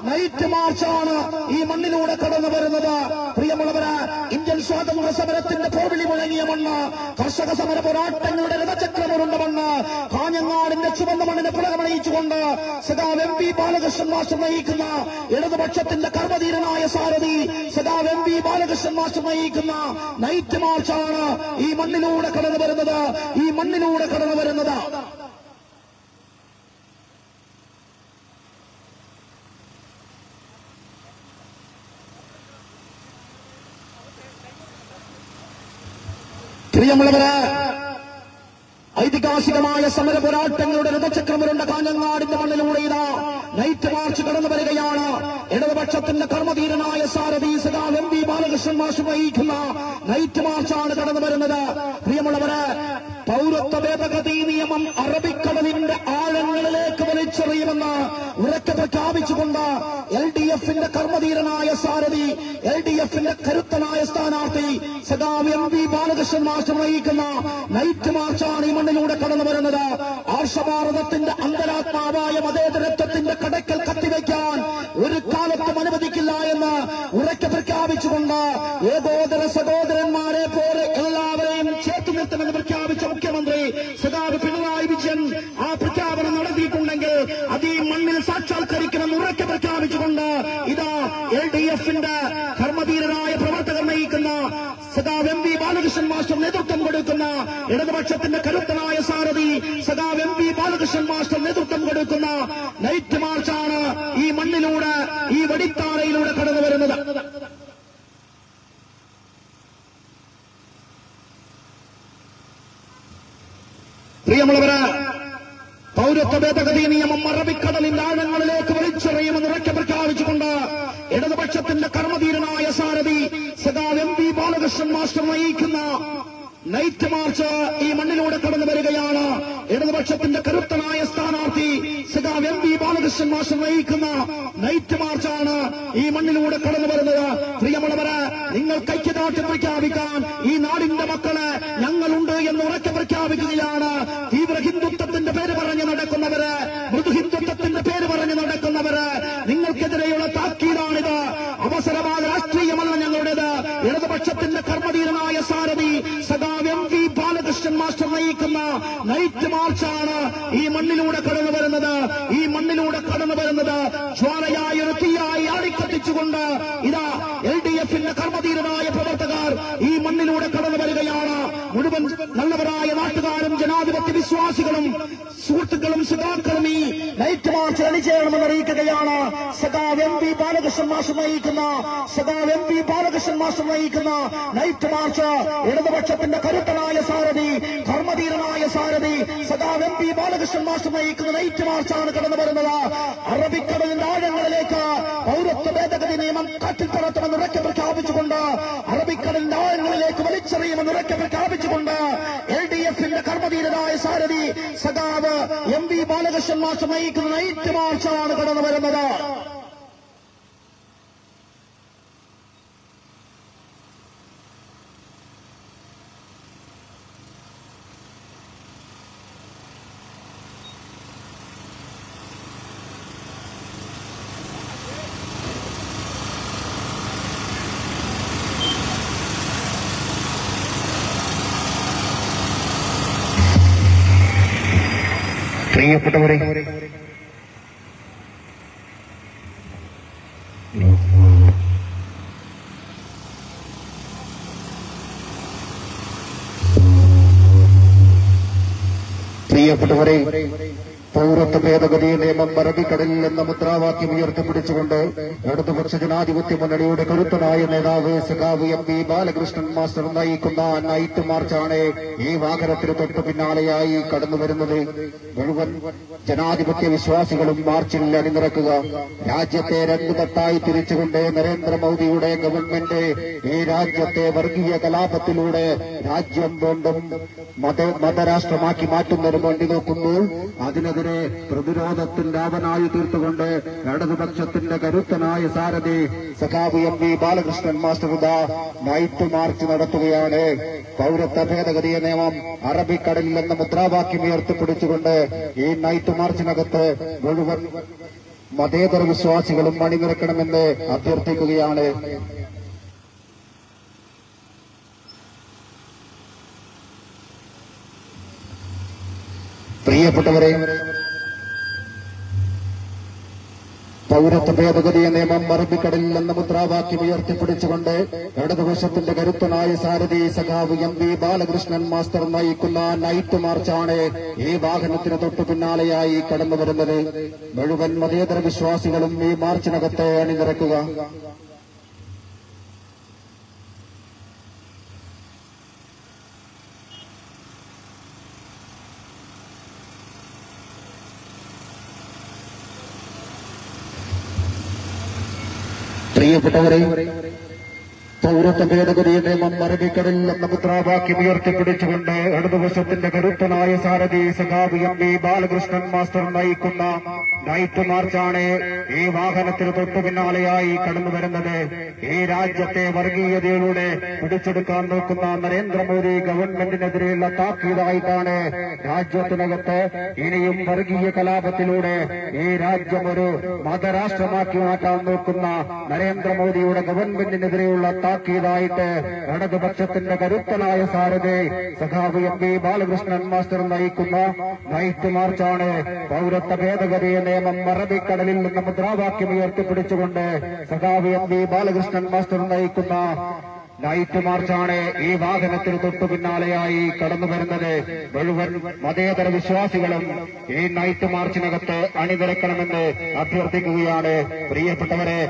Speaker 1: നൈറ്റ് മാർച്ചാണ് ഈ മണ്ണിലൂടെ കടന്നു വരുന്നത്. പ്രിയമുള്ളവര്, ഇന്ത്യൻ സ്വാതന്ത്ര്യ സമരത്തിന്റെ പോർവിളി മുഴങ്ങിയ മണ്ണ്, കർഷക സമര പോരാട്ടങ്ങളുടെ രഥചക്രമുരുണ്ട മണ്ണ്, കാഞ്ഞങ്ങാടിന്റെ ചുവന്ന മണ്ണിനെ പുളകമണിയിച്ചുകൊണ്ട് സഖാവ് MP ബാലകൃഷ്ണൻ മാസ്റ്റർ നയിക്കുന്ന ഇടതുപക്ഷത്തിന്റെ കർമ്മധീരനായ സാരഥി സഖാവ് MP ബാലകൃഷ്ണൻ മാസ്റ്റർ നയിക്കുന്ന നൈറ്റ് മാർച്ചാണ് ഈ മണ്ണിലൂടെ കടന്നു വരുന്നത്. ഈ മണ്ണിലൂടെ കടന്നു വരുന്നത് പ്രിയമുള്ളവര്, ഐതിഹാസികമായ സമര പോരാട്ടങ്ങളുടെ രഥചക്രമുരുണ്ട കാഞ്ഞങ്ങാടിന്റെ മണ്ണിലൂടെ ഇതാ നൈറ്റ് മാർച്ച് കടന്നു വരികയാണ്. ഇടതുപക്ഷത്തിന്റെ കർമ്മധീരനായ സാരഥി സഖാവ് MP ബാലകൃഷ്ണൻ മാസ്റ്റർ നയിക്കുന്ന നൈറ്റ് മാർച്ചാണ് കടന്നു വരുന്നത്. പ്രിയമുള്ളവര്, പൗരത്വ ഭേദഗതി നിയമം അറബിക്കടലിന്റെ ആഴങ്ങളിലേക്ക് വലിച്ചെറിയുമെന്ന് ഉറക്കെ പ്രഖ്യാപിച്ചുകൊണ്ട് LDFന്റെ കർമ്മധീരനായ സാരഥി, LDFന്റെ കരുത്തനായ സ്ഥാനാർത്ഥി സഖാവ് MP ബാലകൃഷ്ണൻ മാസ്റ്റർ നയിക്കുന്ന നൈറ്റ് മാർച്ചാണ് ഈ മണ്ണിലൂടെ കടന്നു വരുന്നത്. ആർഷഭാരതത്തിന്റെ അന്തരാത്മാവായ മതേതരത്വത്തിന്റെ കടക്കൽ കത്തിവെക്കാൻ ഒരു കാലത്തും അനുവദിക്കില്ല എന്ന് ഉറക്കെ പ്രഖ്യാപിച്ചുകൊണ്ട് ഏകോദര സഹോദരന്മാരെ പോലെ എല്ലാവരെയും ചേർത്തു നിർത്തുമെന്ന് പ്രഖ്യാപിച്ച മുഖ്യമന്ത്രി സഖാവ് പിണറായി വിജയൻ ആ പ്രഖ്യാപനം നടത്തിയിട്ടുണ്ടെങ്കിൽ അത് ഈ മണ്ണിൽ സാക്ഷാത്കരിക്കണമെന്ന് ഉറക്കെ പ്രഖ്യാപിച്ചുകൊണ്ട് ഇതാ LDFന്റെ കർമ്മധീരനായ പ്രവർത്തകർ നയിക്കുന്ന സഖാവ് MP ബാലകൃഷ്ണൻ മാസ്റ്റർ നേതൃത്വം കൊടുക്കുന്ന ഇടതുപക്ഷത്തിന്റെ കരുത്തനായ സാരഥി സഖാവ് MP ബാലകൃഷ്ണൻ മാസ്റ്റർ നേതൃത്വം കൊടുക്കുന്ന നൈറ്റ് മാർച്ചാണ് ഈ മണ്ണിലൂടെ, ഈ വടിത്താറയിലൂടെ കടന്നു വരുന്നത്. പ്രിയമുള്ളവര്, പൗരത്വ ഭേദഗതി നിയമം അറബിക്കടലിന്റെ ആഴങ്ങളിലേക്ക് വലിച്ചെറിയുമെന്ന് ഉറക്കെ പ്രഖ്യാപിച്ചുകൊണ്ട് ഇടതുപക്ഷത്തിന്റെ കർമ്മധീരനായ സാരഥി സഖാവ് MP ബാലകൃഷ്ണൻ മാസ്റ്റർ നയിക്കുന്ന നൈറ്റ് മാർച്ച് ഈ മണ്ണിലൂടെ കടന്നു വരികയാണ്. ഇടതുപക്ഷത്തിന്റെ കരുത്തനായ സ്ഥാനാർത്ഥി സഖാവ് MP ബാലകൃഷ്ണൻ മാസ്റ്റർ നയിക്കുന്ന നൈറ്റ് മാർച്ചാണ് ഈ മണ്ണിലൂടെ കടന്നു വരുന്നത്. പ്രിയമുള്ളവര്, നിങ്ങൾ ഐക്യദാർഢ്യം പ്രഖ്യാപിക്കാൻ ഈ നാടിന്റെ മക്കള് ഞങ്ങളുണ്ട് എന്ന് ഉറക്കെ പ്രഖ്യാപിക്കുകയാണ്. തീവ്ര ഹിന്ദുത്വത്തിന്റെ പേര് പറഞ്ഞു നടക്കുന്നവര്, മൃദു ഹിന്ദുത്വത്തിന്റെ പേര് പറഞ്ഞു നടക്കുന്നവര്, നിങ്ങൾക്കെതിരെയുള്ള താക്കീതാണിത്. അവസരമായ രാഷ്ട്രീയമല്ല ഞങ്ങളുടേത്. ഇടതുപക്ഷത്തിന്റെ കർമ്മധീരനായ സാരഥി സഖാവ് MP ബാലകൃഷ്ണൻ മാസ്റ്റർ നയിക്കുന്ന നൈറ്റ് മാർച്ചാണ് ഈ മണ്ണിലൂടെ കടന്നു വരുന്നത്. ഈ മണ്ണിലൂടെ കടന്നു വരുന്നത് ജ്വാലയായി ഒരു തീയായി ആടിക്കത്തിച്ചുകൊണ്ട് ഇതാ LDFന്റെ കർമ്മധീരനായ പ്രവർത്തകർ ഈ മണ്ണിലൂടെ കടന്നു വരികയാണ്. മുഴുവൻ നല്ലവരായ നാട്ടുകാരും ജനാധിപത്യ വിശ്വാസികളും സുഹൃത്തുക്കളും സഖാക്കളും ഈ നൈറ്റ് മാർച്ച് അണിചേരണമെന്ന് അറിയിക്കുകയാണ്. സഖാവ് MP ബാലകൃഷ്ണൻ മാസ്റ്റർ നയിക്കുന്ന നൈറ്റ് മാർച്ച് ഇടതുപക്ഷത്തിന്റെ കരുത്തനായ സാരഥി, കർമ്മധീരനായ സാരഥി സഖാവ് MP ബാലകൃഷ്ണൻ മാസ്റ്റർ നയിക്കുന്ന നൈറ്റ് മാർച്ചാണ് കടന്നു വരുന്നത്. അറബിക്കടലിന്റെ ആഴങ്ങളിലേക്ക് പൗരത്വ ഭേദഗതി നിയമം കാറ്റിൽ പറത്തുമെന്ന് ഉറക്കെ പ്രഖ്യാപിച്ചുകൊണ്ട് അറബിക്കടലിന്റെ ആഴങ്ങളിലേക്ക് വലിച്ചെറിയുമെന്ന് ഉറക്കെ പ്രഖ്യാപിച്ചുകൊണ്ട് LDFന്റെ കർമ്മധീരനായ സാരഥി സഖാവ് MP ബാലകൃഷ്ണൻ മാസ്റ്റർ നയിക്കുന്ന നൈറ്റ് മാർച്ചാണ് കടന്നു വരുന്നത്.
Speaker 2: പ്രിയപ്പെട്ടവരെ, പൗരത്വ ഭേദഗതി നിയമം അറബിക്കടലിൽ എന്ന മുദ്രാവാക്യം ഉയർത്തിപ്പിടിച്ചുകൊണ്ട് ഇടതുപക്ഷ ജനാധിപത്യ മുന്നണിയുടെ കരുത്തനായ നേതാവ് സഖാവ് MP ബാലകൃഷ്ണൻ മാസ്റ്റർ നയിക്കുന്ന നൈറ്റ് മാർച്ചാണ് ഈ വാഹനത്തിന് തൊട്ടു പിന്നാലെയായി കടന്നു വരുന്നത്. മുഴുവൻ ജനാധിപത്യ വിശ്വാസികളും മാർച്ചിൽ അണിനിരക്കുക. രാജ്യത്തെ രണ്ടു തട്ടായി തിരിച്ചുകൊണ്ട് നരേന്ദ്രമോദിയുടെ ഗവൺമെന്റ് ഈ രാജ്യത്തെ വർഗീയ കലാപത്തിലൂടെ രാജ്യം വീണ്ടും മതരാഷ്ട്രമാക്കി മാറ്റുന്നതിന് വേണ്ടി നോക്കുമ്പോൾ അതിനെതിരെ മാർച്ചിനെതിരെ പ്രതിരോധത്തിന്റെ അവനായി തീർത്തുകൊണ്ട് ഇടതുപക്ഷത്തിന്റെ കരുത്തനായ സാരഥി സഖാവ് MP Balakrishnan master night March നടത്തുകയാണ്. പൗരത്വ ഭേദഗതി നിയമം അറബിക്കടലിൽ എന്ന മുദ്രാവാക്യം ഉയർത്തിപ്പിടിച്ചുകൊണ്ട് ഈ നൈറ്റ് മാർച്ചിനകത്ത് മുഴുവൻ മതേതര വിശ്വാസികളും അണിനിരക്കണമെന്ന് അഭ്യർത്ഥിക്കുകയാണ്. പ്രിയപ്പെട്ടവരെ, പൗരത്വ ഭേദഗതി നിയമം അറബിക്കടലിൽ എന്ന മുദ്രാവാക്യം ഉയർത്തിപ്പിടിച്ചുകൊണ്ട് ഇടതുപക്ഷത്തിന്റെ കരുത്തനായ സാരഥി സഖാവ് MP ബാലകൃഷ്ണൻ മാസ്റ്റർ നയിക്കുന്ന നൈറ്റ് മാർച്ചാണ് ഈ വാഹനത്തിന് തൊട്ടു പിന്നാലെയായി കടന്നു വരുന്നത്. മുഴുവൻ മതേതര വിശ്വാസികളും ഈ മാർച്ചിനകത്ത് അണിനിരക്കുക. പ്രിയപ്പെട്ടവരെ, പൗരത്വ ഭേദഗതി നിയമം അറബിക്കടലിൽ എന്ന മുദ്രാവാക്യം ഉയർത്തിപ്പിടിച്ചുകൊണ്ട് ഇടതുപക്ഷത്തിന്റെ കരുത്തനായ സാരഥി സഖാവ് MP ബാലകൃഷ്ണൻ മാസ്റ്റർ നയിക്കുന്ന നൈറ്റ് മാർച്ചാണ് ഈ വാഹനത്തിന് തൊട്ടു പിന്നാലെയായി കടന്നു വരുന്നത്. ഈ രാജ്യത്തെ വർഗീയതയിലൂടെ പിടിച്ചെടുക്കാൻ നോക്കുന്ന നരേന്ദ്രമോദി ഗവൺമെന്റിനെതിരെയുള്ള താക്കീതായിട്ടാണ് രാജ്യത്തിനകത്ത് ഇനിയും വർഗീയ കലാപത്തിലൂടെ ഈ രാജ്യം ഒരു മതരാഷ്ട്രമാക്കി മാറ്റാൻ നോക്കുന്ന നരേന്ദ്രമോദിയുടെ ഗവൺമെന്റിനെതിരെയുള്ള താക്കീതായിട്ട് ഇടതുപക്ഷത്തിന്റെ കരുത്തനായ സാരഥി സഖാവ് MP ബാലകൃഷ്ണൻ മാസ്റ്റർ നയിക്കുന്ന നൈറ്റ് മാർച്ചാണ്. പൗരത്വ ഭേദഗതി നിയമം അറബിക്കടലിൽ നിന്ന് മുദ്രാവാക്യം ഉയർത്തിപ്പിടിച്ചുകൊണ്ട് സഖാവ് MP ബാലകൃഷ്ണൻ മാസ്റ്റർ നയിക്കുന്ന നൈറ്റ് മാർച്ചാണ് ഈ വാഹനത്തിന് തൊട്ടു പിന്നാലെയായി കടന്നു വരുന്നത്. മുഴുവൻ മതേതര വിശ്വാസികളും ഈ നൈറ്റ് മാർച്ചിനകത്ത് അണിനിരക്കണമെന്ന് അഭ്യർത്ഥിക്കുകയാണ്. പ്രിയപ്പെട്ടവരെ,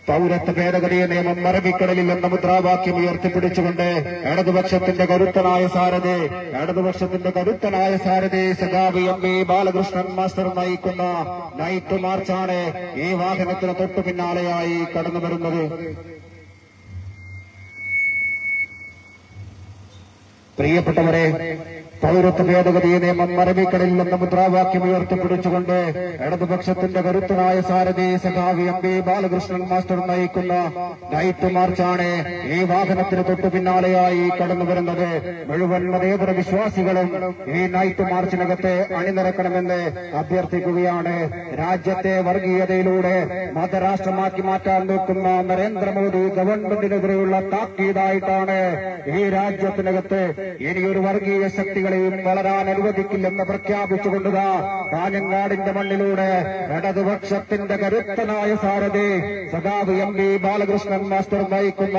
Speaker 2: പൗരത്വ ഭേദഗതി നിയമം അറബിക്കടലിൽ എന്ന മുദ്രാവാക്യം ഉയർത്തിപ്പിടിച്ചുകൊണ്ട് ഇടതുപക്ഷത്തിന്റെ കരുത്തനായ സാരഥി സഖാവ് MP ബാലകൃഷ്ണൻ മാസ്റ്റർ നയിക്കുന്ന നൈറ്റ് മാർച്ചാണ് ഈ വാഹനത്തിന് തൊട്ടു പിന്നാലെയായി കടന്നു വരുന്നത്. പ്രിയപ്പെട്ടവരെ, പൗരത്വ ഭേദഗതി നിയമം അറബിക്കടലിൽ എന്ന മുദ്രാവാക്യം ഉയർത്തിപ്പിടിച്ചുകൊണ്ട് ഇടതുപക്ഷത്തിന്റെ കരുത്തനായ സാരഥി സഖാവ് MP ബാലകൃഷ്ണൻ മാസ്റ്റർ നയിക്കുന്ന നൈറ്റ് മാർച്ചാണ് ഈ വാഹനത്തിന് തൊട്ടു പിന്നാലെയായി കടന്നു വരുന്നത്. മുഴുവൻ മതേതര വിശ്വാസികളും ഈ നൈറ്റ് മാർച്ചിനകത്ത് അണിനിരക്കണമെന്ന് അഭ്യർത്ഥിക്കുകയാണ്. രാജ്യത്തെ വർഗീയതയിലൂടെ മതരാഷ്ട്രമാക്കി മാറ്റാൻ നോക്കുന്ന നരേന്ദ്രമോദി ഗവൺമെന്റിനെതിരെയുള്ള താക്കീതായിട്ടാണ് ഈ രാജ്യത്തിനകത്ത് ഇനിയൊരു വർഗീയ ശക്തികളെയും വളരാൻ അനുവദിക്കില്ലെന്ന് പ്രഖ്യാപിച്ചുകൊണ്ടുക കാഞ്ഞങ്ങാടിന്റെ മണ്ണിലൂടെ ഇടതുപക്ഷത്തിന്റെ കരുത്തനായ സാരഥി സഖാവ് MP ബാലകൃഷ്ണൻ മാസ്റ്റർ നയിക്കുന്ന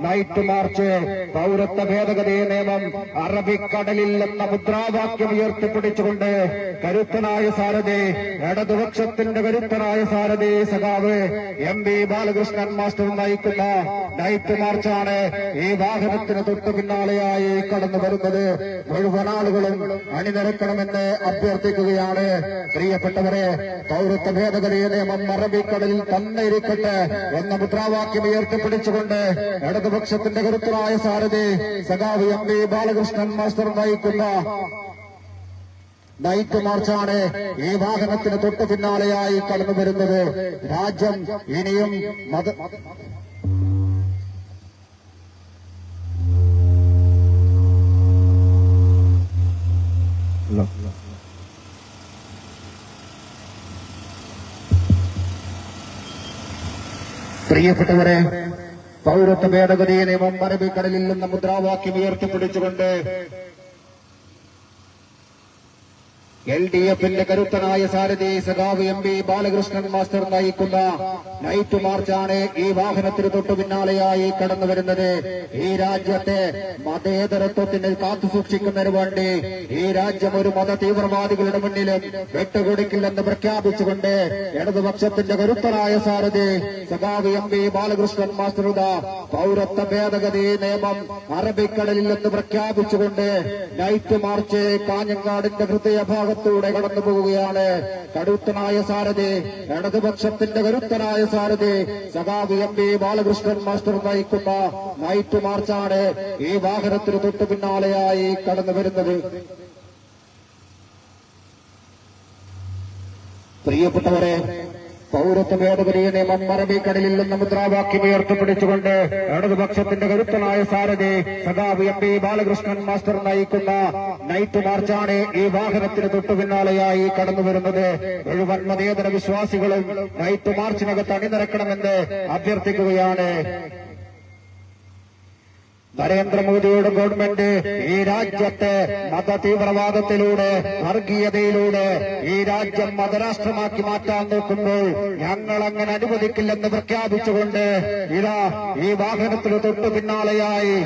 Speaker 2: നൈറ്റ് മാർച്ച് പൗരത്വ ഭേദഗതി നിയമം അറബിക്കടലിൽ എന്ന മുദ്രാവാക്യം ഉയർത്തിപ്പിടിച്ചുകൊണ്ട് കരുത്തനായ സാരഥി ഇടതുപക്ഷത്തിന്റെ കരുത്തനായ സാരഥി സഖാവ് MP ബാലകൃഷ്ണൻ മാസ്റ്റർ നയിക്കുന്ന നൈറ്റ് മാർച്ചാണ് ഈ വാഹനത്തിന് തൊട്ടു പിന്നാലെയായി കടന്നു വരുന്നത്. മുഴുവൻ ആളുകളും അണിനിരക്കണമെന്ന് അഭ്യർത്ഥിക്കുകയാണ്. പ്രിയപ്പെട്ടവരെ, പൗരത്വ ഭേദഗതി നിയമം അറബിക്കടലിൽ തന്നെ ഇരിക്കട്ടെ എന്ന മുദ്രാവാക്യം ഉയർത്തിപ്പിടിച്ചുകൊണ്ട് ഇടതുപക്ഷത്തിന്റെ കരുത്തനായ സാരഥി സഖാവ് MP ബാലകൃഷ്ണൻ മാസ്റ്റർ നയിക്കുന്ന നൈറ്റ് മാർച്ചാണ് ഈ വാഹനത്തിന് തൊട്ടു പിന്നാലെയായി കടന്നു വരുന്നത്. രാജ്യം ഇനിയും പ്രിയപ്പെട്ടവരെ, പൗരത്വ ഭേദഗതി നിയമം അറബിക്കടലിൽ നിന്ന് മുദ്രാവാക്യം ഉയർത്തിപ്പിടിച്ചുകൊണ്ട് LDFന്റെ കരുത്തനായ സാരഥി സഖാവ് MP ബാലകൃഷ്ണൻ മാസ്റ്റർ നയിക്കുന്ന നൈറ്റ് മാർച്ചാണ് ഈ വാഹനത്തിന് തൊട്ടു പിന്നാലെയായി കടന്നു വരുന്നത്. ഈ രാജ്യത്തെ മതേതരത്വത്തിന് കാത്തുസൂക്ഷിക്കുന്നതിന് വേണ്ടി ഈ രാജ്യം ഒരു മത തീവ്രവാദികളുടെ മുന്നിലും വിട്ടുകൊടുക്കില്ലെന്ന് പ്രഖ്യാപിച്ചുകൊണ്ട് ഇടതുപക്ഷത്തിന്റെ കരുത്തനായ സാരഥി സഖാവ് MP ബാലകൃഷ്ണൻ മാസ്റ്റർ പൗരത്വ ഭേദഗതി നിയമം അറബിക്കടലിൽ എന്ന് പ്രഖ്യാപിച്ചുകൊണ്ട് നൈറ്റ് മാർച്ച് കാഞ്ഞങ്ങാടിന്റെ ഹൃദയഭാഗത്ത് ൂടെ കടന്നു പോവുകയാണ്. കരുത്തനായ സാരഥി ഇടതുപക്ഷത്തിന്റെ കരുത്തനായ സാരഥി സഖാവ് MP ബാലകൃഷ്ണൻ മാസ്റ്റർ നയിക്കുന്ന നൈറ്റ് മാർച്ചാണ് ഈ വാഹനത്തിന് തൊട്ടു പിന്നാലെയായി കടന്നു വരുന്നത്. പ്രിയപ്പെട്ടവരെ, പൗരത്വ ഭേദഗതി നിയമം അറബിക്കടലിൽ നിന്ന് മുദ്രാവാക്യം ഉയർത്തിപ്പിടിച്ചുകൊണ്ട് ഇടതുപക്ഷത്തിന്റെ കരുത്തനായ സാരഥി സഖാവ് എം പി ബാലകൃഷ്ണൻ മാസ്റ്റർ നയിക്കുന്ന നൈറ്റ് മാർച്ചാണ് ഈ വാഹനത്തിന് തൊട്ടു പിന്നാലെയായി കടന്നുവരുന്നത്. മുഴുവൻ മതേതര വിശ്വാസികളും നൈറ്റ് മാർച്ചിനകത്ത് അണിനിരക്കണമെന്ന് അഭ്യർത്ഥിക്കുകയാണ്. നരേന്ദ്രമോദിയുടെ ഗവൺമെന്റ് ഈ രാജ്യത്തെ മതതീവ്രവാദത്തിലൂടെ വർഗീയതയിലൂടെ ഈ രാജ്യം മതരാഷ്ട്രമാക്കി മാറ്റാൻ നോക്കുമ്പോൾ ഞങ്ങൾ അങ്ങനെ അനുവദിക്കില്ലെന്ന് പ്രഖ്യാപിച്ചുകൊണ്ട് ഇതാ ഈ വാഹനത്തിന് തൊട്ടു പിന്നാലെയായി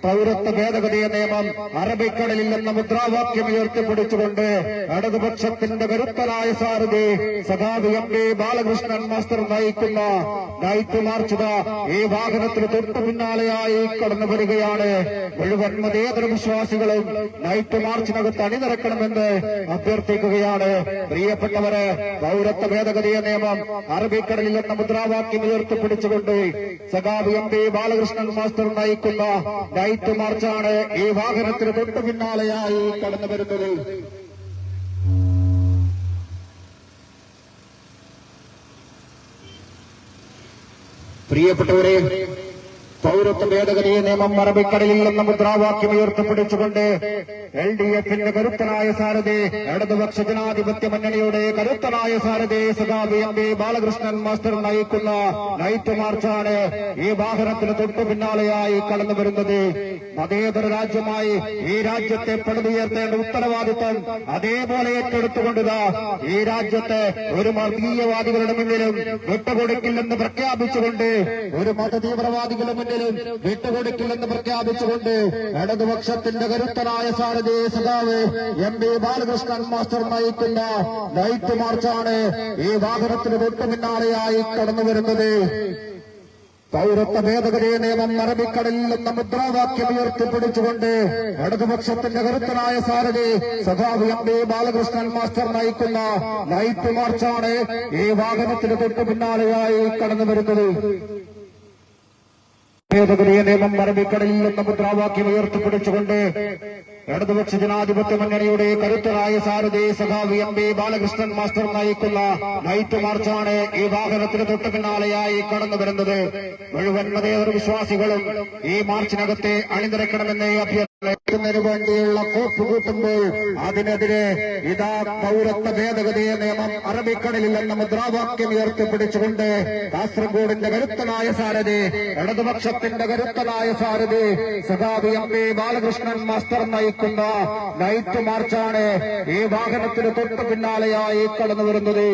Speaker 2: പൗരത്വ ഭേദഗതി നിയമം അറബിക്കടലിൽ നിന്ന് മുദ്രാവാക്യം ഉയർത്തിപ്പിടിച്ചുകൊണ്ട് ഇടതുപക്ഷത്തിന്റെ കരുത്തനായ സാരഥി സഖാവ് എം പി ബാലകൃഷ്ണൻ മാസ്റ്റർ നയിക്കുന്ന നൈറ്റ് മാർച്ച് ഈ വാഹനത്തിന് തൊട്ടു പിന്നാലെയായി കടന്നു ാണ്. മുഴുവൻ മതേതര വിശ്വാസികളും നൈറ്റ് മാർച്ചിനകത്ത് അണിനിരക്കണമെന്ന് അഭ്യർത്ഥിക്കുകയാണ്. പ്രിയപ്പെട്ടവരെ, പൗരത്വ ഭേദഗതി നിയമം അറബിക്കടലിൽ എന്ന മുദ്രാവാക്യം ഉയർത്തിപ്പിടിച്ചുകൊണ്ട് സഖാവ് എം പി ബാലകൃഷ്ണൻ മാസ്റ്റർ നയിക്കുന്ന നൈറ്റ് മാർച്ചാണ് ഈ വാഹനത്തിന് തൊട്ടു പിന്നാലെയായി കടന്നു വരുന്നത്. പ്രിയപ്പെട്ടവരെ, പൗരത്വ ഭേദഗതി നിയമം അറബിക്കടലിൽ നിന്ന് മുദ്രാവാക്യം ഉയർത്തിപ്പിടിച്ചുകൊണ്ട് LDFന്റെ കരുത്തനായ സാരഥി ഇടതുപക്ഷ ജനാധിപത്യ മുന്നണിയുടെ കരുത്തനായ സാരഥി സഖാവ് എം പി ബാലകൃഷ്ണൻ മാസ്റ്റർ നയിക്കുന്ന നൈറ്റ് മാർച്ചാണ് ഈ വാഹനത്തിന് തൊട്ടു പിന്നാലെയായി കടന്നു വരുന്നത്. മതേതര രാജ്യമായി ഈ രാജ്യത്തെ പടുത്തുയർത്തേണ്ട ഉത്തരവാദിത്വം അതേപോലെ ഏറ്റെടുത്തുകൊണ്ടിതാ ഈ രാജ്യത്തെ ഒരു വർഗീയവാദികളുടെ മുന്നിലും വിട്ടുകൊടുക്കില്ലെന്ന് പ്രഖ്യാപിച്ചുകൊണ്ട് ഒരു മതതീവ്രവാദികളുടെ മുന്നിലും വിട്ടുകൊടുക്കില്ലെന്ന് പ്രഖ്യാപിച്ചുകൊണ്ട് ഇടതുപക്ഷത്തിന്റെ കരുത്തനായ സാരഥി സഖാവ് എം പി ബാലകൃഷ്ണൻ മാസ്റ്റർ നയിക്കുന്ന നൈറ്റ് മാർച്ചാണ് ഈ വാഹനത്തിന് തൊട്ടു പിന്നാലെയായി കടന്നു വരുന്നത്. പൗരത്വ ഭേദഗതി നിയമം അറബിക്കടലിൽ നിന്ന് മുദ്രാവാക്യം ഉയർത്തിപ്പിടിച്ചുകൊണ്ട് ഇടതുപക്ഷത്തിന്റെ കരുത്തനായ സാരഥി സഖാവ് എം പി ബാലകൃഷ്ണൻ മാസ്റ്റർ നയിക്കുന്ന നൈറ്റ് മാർച്ചാണ് ഈ വാഹനത്തിന് തൊട്ടു പിന്നാലെയായി കടന്നു വരുന്നത്. ഭേദഗതി നിയമം അറബിക്കടലിൽ നിന്ന് മുദ്രാവാക്യം ഉയർത്തിപ്പിടിച്ചുകൊണ്ട് ഇടതുപക്ഷ ജനാധിപത്യ മുന്നണിയുടെ കരുത്തരായ സാരഥി സഖാവ് എം പി ബാലകൃഷ്ണൻ മാസ്റ്റർ നയിക്കുന്ന നൈറ്റ് മാർച്ചാണ് ഈ വാഹനത്തിന് തൊട്ടു പിന്നാലെയായി കടന്നു വരുന്നത്. മുഴുവൻ മതേതര വിശ്വാസികളും ഈ മാർച്ചിനകത്തെ അണിനിരക്കണമെന്ന് അഭ്യർത്ഥിക്കുന്നതിനു വേണ്ടിയുള്ള കോപ്പ് കൂട്ടുമ്പോൾ അതിനെതിരെ ഇതാ പൗരത്വ ഭേദഗതി നിയമം അറബിക്കടലിൽ എന്ന മുദ്രാവാക്യം ഉയർത്തിപ്പിടിച്ചുകൊണ്ട് കാസർഗോഡിന്റെ കരുത്തനായ സാരഥി ഇടതുപക്ഷത്തിന്റെ കരുത്തനായ സാരഥി സഖാവ് എം പി ബാലകൃഷ്ണൻ മാസ്റ്റർ നയിക്കുന്ന നൈറ്റ് മാർച്ചാണ് ഈ വാഹനത്തിന് തൊട്ടു പിന്നാലെയായി കടന്നു വരുന്നത്.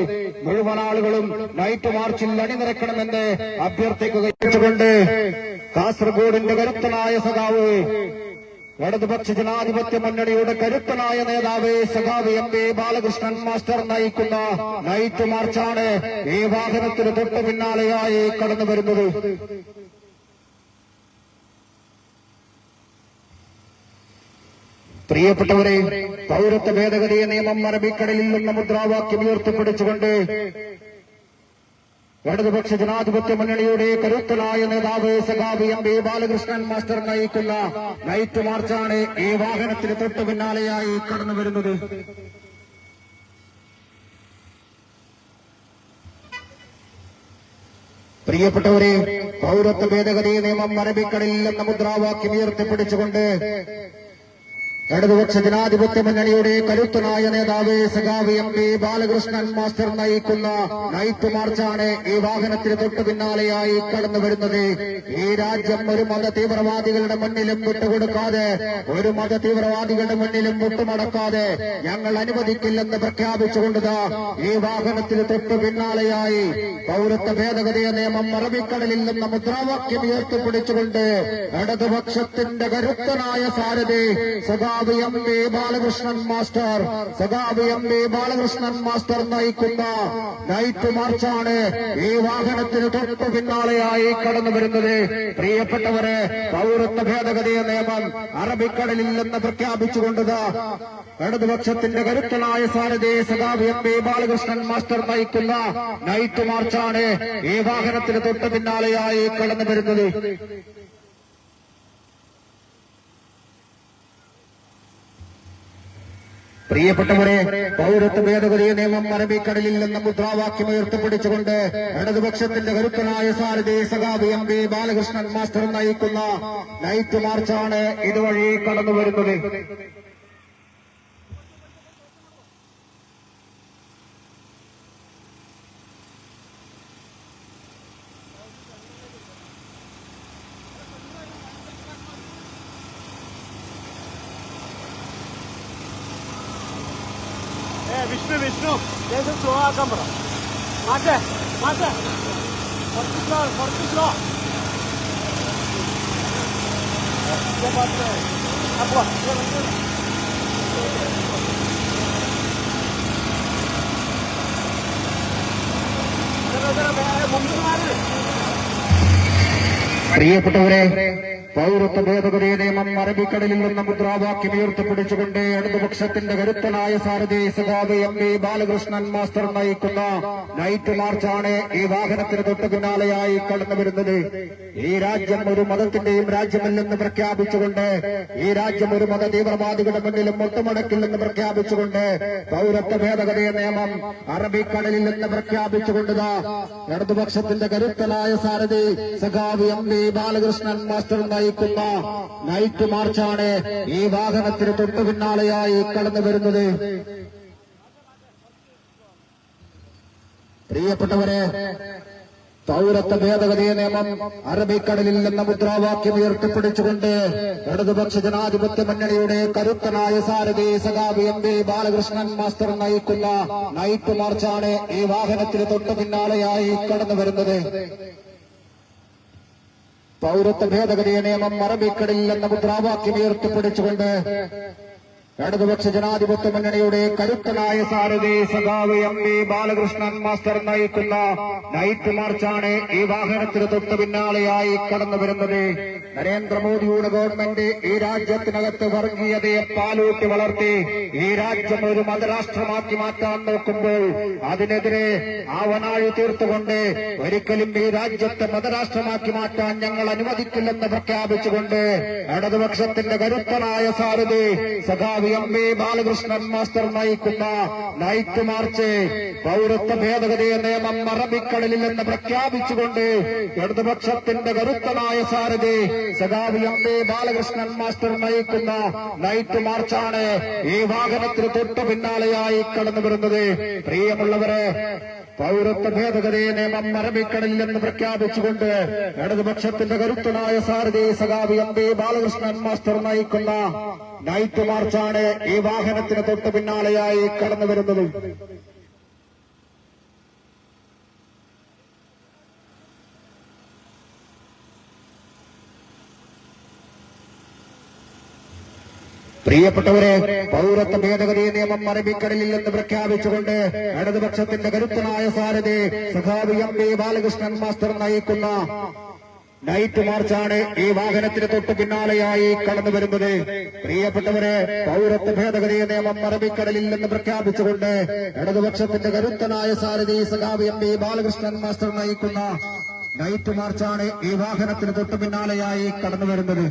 Speaker 2: മുഴുവൻ ആളുകളും നൈറ്റ് മാർച്ചിൽ അണിനിരക്കണമെന്ന് അഭ്യർത്ഥിക്കുകയുണ്ട്. കാസർഗോഡിന്റെ കരുത്തനായ സഖാവ് ഇടതുപക്ഷ ജനാധിപത്യ മുന്നണിയുടെ കരുത്തനായ നേതാവ് സഖാവ് എം പി ബാലകൃഷ്ണൻ മാസ്റ്റർ നയിക്കുന്ന നൈറ്റ് മാർച്ചാണ് ഈ വാഹനത്തിന് തൊട്ടു പിന്നാലെയായി കടന്നു വരുന്നത്. പ്രിയപ്പെട്ടവരെ, പൗരത്വ ഭേദഗതി നിയമം അറബിക്കടലിൽ നിന്ന് മുദ്രാവാക്യം ഉയർത്തിപ്പിടിച്ചുകൊണ്ട് ഇടതുപക്ഷ ജനാധിപത്യ മുന്നണിയുടെ കരുത്തനായ നേതാവ് സഖാവ് എം പി ബാലകൃഷ്ണൻ മാസ്റ്റർ നയിക്കുന്ന നൈറ്റ് മാർച്ചാണ് ഈ വാഹനത്തിന് തൊട്ടു പിന്നാലെയായി കടന്നു വരുന്നത്. പ്രിയപ്പെട്ടവരെ, പൗരത്വ ഭേദഗതി നിയമം അറബിക്കടലിൽ നിന്ന് മുദ്രാവാക്യം ഉയർത്തിപ്പിടിച്ചുകൊണ്ട് ഇടതുപക്ഷ ജനാധിപത്യ മുന്നണിയുടെ കരുത്തനായ നേതാവ് സഖാവ് എം പി ബാലകൃഷ്ണൻ മാസ്റ്റർ നയിക്കുന്ന നൈറ്റ് മാർച്ചാണ് ഈ വാഹനത്തിന് തൊട്ടു പിന്നാലെയായി കടന്നു വരുന്നത്. ഈ രാജ്യം ഒരു മത തീവ്രവാദികളുടെ മുന്നിലും വിട്ടുകൊടുക്കാതെ, ഒരു മത തീവ്രവാദികളുടെ മുന്നിലും വിട്ടുമടക്കാതെ ഞങ്ങൾ അനുവദിക്കില്ലെന്ന് പ്രഖ്യാപിച്ചുകൊണ്ടത് ഈ വാഹനത്തിന് തൊട്ടു പിന്നാലെയായി പൗരത്വ ഭേദഗതി നിയമം അറബിക്കടലിൽ നിന്ന് മുദ്രാവാക്യം ഉയർത്തിപ്പിടിച്ചുകൊണ്ട് ഇടതുപക്ഷത്തിന്റെ കരുത്തനായ സാരഥി സഖാവ് എം പി ബാലകൃഷ്ണൻ മാസ്റ്റർ നയിക്കുന്ന നൈറ്റ് മാർച്ചാണ് ഈ വാഹനത്തിന് തൊട്ടു പിന്നാലെയായി കടന്നു വരുന്നത്. പ്രിയപ്പെട്ടവരെ, പൗരത്വ ഭേദഗതി നിയമം അറബിക്കടലിൽ നിന്ന് പ്രഖ്യാപിച്ചുകൊണ്ടത് ഇടതുപക്ഷത്തിന്റെ കരുത്തനായ സാരഥി സഖാവ് എം പി ബാലകൃഷ്ണൻ മാസ്റ്റർ നയിക്കുന്ന നൈറ്റ് മാർച്ചാണ് ഈ വാഹനത്തിന് തൊട്ടു പിന്നാലെയായി കടന്നു വരുന്നത്. പ്രിയപ്പെട്ടവരെ, പൗരത്വ ഭേദഗതി നിയമം അറബിക്കടലിൽ നിന്ന് മുദ്രാവാക്യം ഉയർത്തിപ്പിടിച്ചുകൊണ്ട് ഇടതുപക്ഷത്തിന്റെ കരുത്തനായ സാരഥി സഖാവ് MP ബാലകൃഷ്ണൻ മാസ്റ്റർ നയിക്കുന്ന നൈറ്റ് മാർച്ചാണ് ഇതുവഴി കടന്നു വരുന്നത്.
Speaker 3: വിഷ്ണു ദേശം സ്ലോ ആക്കാൻ പറ. മാറ്റേ കുറച്ച് സ്ലോ അപ്പോ മുമ്പ്
Speaker 2: പ്രിയപ്പെട്ടവരെ, പൗരത്വ ഭേദഗതി നിയമം അറബിക്കടലിൽ നിന്ന് മുദ്രാവാക്യം ഉയർത്തിപ്പിടിച്ചുകൊണ്ട് ഇടതുപക്ഷത്തിന്റെ കരുത്തനായ സാരഥി സഖാവ് MP ബാലകൃഷ്ണൻ മാസ്റ്റർ നയിക്കുന്ന നൈറ്റ് മാർച്ചാണ് ഈ വാഹനത്തിന് തൊട്ട് പിന്നാലെയായി കടന്നു വരുന്നത്. ഈ രാജ്യം ഒരു മതത്തിന്റെയും രാജ്യമല്ലെന്ന് പ്രഖ്യാപിച്ചുകൊണ്ട്, ഈ രാജ്യം ഒരു മത തീവ്രവാദികളുടെ മുന്നിലും മുട്ടുമടക്കില്ലെന്ന് പ്രഖ്യാപിച്ചുകൊണ്ട്, പൗരത്വ ഭേദഗതി നിയമം അറബിക്കടലിൽ നിന്ന് പ്രഖ്യാപിച്ചുകൊണ്ട് ഇടതുപക്ഷത്തിന്റെ കരുത്തനായ സാരഥി സഖാവ് MP ബാലകൃഷ്ണൻ മാസ്റ്റർ നയിക്കുന്ന നൈറ്റ് മാർച്ചാണ് ഈ വാഹനത്തിന് തൊട്ടു പിന്നാലെയായി കടന്നു വരുന്നത്. പ്രിയപ്പെട്ടവരെ, പൗരത്വ ഭേദഗതി നിയമം അറബിക്കടലിൽ നിന്ന് മുദ്രാവാക്യം ഉയർത്തിപ്പിടിച്ചുകൊണ്ട് ഇടതുപക്ഷ ജനാധിപത്യ മുന്നണിയുടെ കരുത്തനായ സാരഥി സഖാവ് MP ബാലകൃഷ്ണൻ മാസ്റ്റർ നയിക്കുന്ന നൈറ്റ് മാർച്ചാണ് ഈ വാഹനത്തിന് തൊട്ടു പിന്നാലെയായി കടന്നു വരുന്നത്. പൗരത്വ ഭേദഗതി നിയമം അറബിക്കടലിൽ എന്ന മുദ്രാവാക്യം ഉയർത്തിപ്പിടിച്ചുകൊണ്ട് ഇടതുപക്ഷ ജനാധിപത്യ മുന്നണിയുടെ കരുത്തനായ സാരഥി സഖാവ് MP ബാലകൃഷ്ണൻ മാസ്റ്റർ നയിക്കുന്ന നൈറ്റ് മാർച്ചാണ് ഈ വാഹനത്തിന് തൊട്ട് പിന്നാലെയായി കടന്നു വരുന്നത്. നരേന്ദ്രമോദിയുടെ ഗവൺമെന്റ് ഈ രാജ്യത്തിനകത്ത് വർഗീയതയെ പാലൂട്ടി വളർത്തി ഈ രാജ്യം ഒരു മതരാഷ്ട്രമാക്കി മാറ്റാൻ നോക്കുമ്പോൾ അതിനെതിരെ ആവനാഴി തീർത്തുകൊണ്ട് ഒരിക്കലും ഈ രാജ്യത്തെ മതരാഷ്ട്രമാക്കി മാറ്റാൻ ഞങ്ങൾ അനുവദിക്കില്ലെന്ന് പ്രഖ്യാപിച്ചുകൊണ്ട് ഇടതുപക്ഷത്തിന്റെ കരുത്തനായ സാരഥി സഖാവ് MP ബാലകൃഷ്ണൻ മാസ്റ്റർ നയിക്കുന്ന നൈറ്റ് മാർച്ച് പൗരത്വ ഭേദഗതി നിയമം അറബിക്കടലിൽ എന്ന് പ്രഖ്യാപിച്ചുകൊണ്ട് ഇടതുപക്ഷത്തിന്റെ കരുത്തനായ സാരഥി സഖാവ് MP ബാലകൃഷ്ണൻ മാസ്റ്റർ നയിക്കുന്ന നൈറ്റ് മാർച്ചാണ് ഈ വാഹനത്തിന് തൊട്ടു പിന്നാലെയായി കടന്നു വരുന്നത്. പ്രിയമുള്ളവരെ, പൗരത്വ ഭേദഗതി നിയമം അറബിക്കടലിൽ എന്ന് പ്രഖ്യാപിച്ചുകൊണ്ട് ഇടതുപക്ഷത്തിന്റെ കരുത്തനായ സാരഥി സഖാവ് MP ബാലകൃഷ്ണൻ മാസ്റ്റർ നയിക്കുന്ന നൈറ്റ് മാർച്ചാണ് ഈ വാഹനത്തിന് തൊട്ട് പിന്നാലെയായി കടന്നു വരുന്നത്. പ്രിയപ്പെട്ടവരെ, പൗരത്വ ഭേദഗതി നിയമം അറബിക്കടലിൽ എന്ന് പ്രഖ്യാപിച്ചുകൊണ്ട് ഇടതുപക്ഷത്തിന്റെ കരുത്തനായ സാരഥി സഖാവ് MP ബാലകൃഷ്ണൻ മാസ്റ്റർ നയിക്കുന്ന നൈറ്റ് മാർച്ചാണ് ഈ വാഹനത്തിന് തൊട്ട് പിന്നാലെയായി കടന്നു വരുന്നത്. പ്രിയപ്പെട്ടവരെ, പൗരത്വ ഭേദഗതി നിയമം അറബിക്കടലിൽ എന്ന് പ്രഖ്യാപിച്ചുകൊണ്ട് ഇടതുപക്ഷത്തിന്റെ കരുത്തനായ സാരഥി സഖാവ് MP ബാലകൃഷ്ണൻ മാസ്റ്റർ നയിക്കുന്ന നൈറ്റ് മാർച്ചാണ് ഈ വാഹനത്തിന് തൊട്ട് പിന്നാലെയായി കടന്നു വരുന്നത്.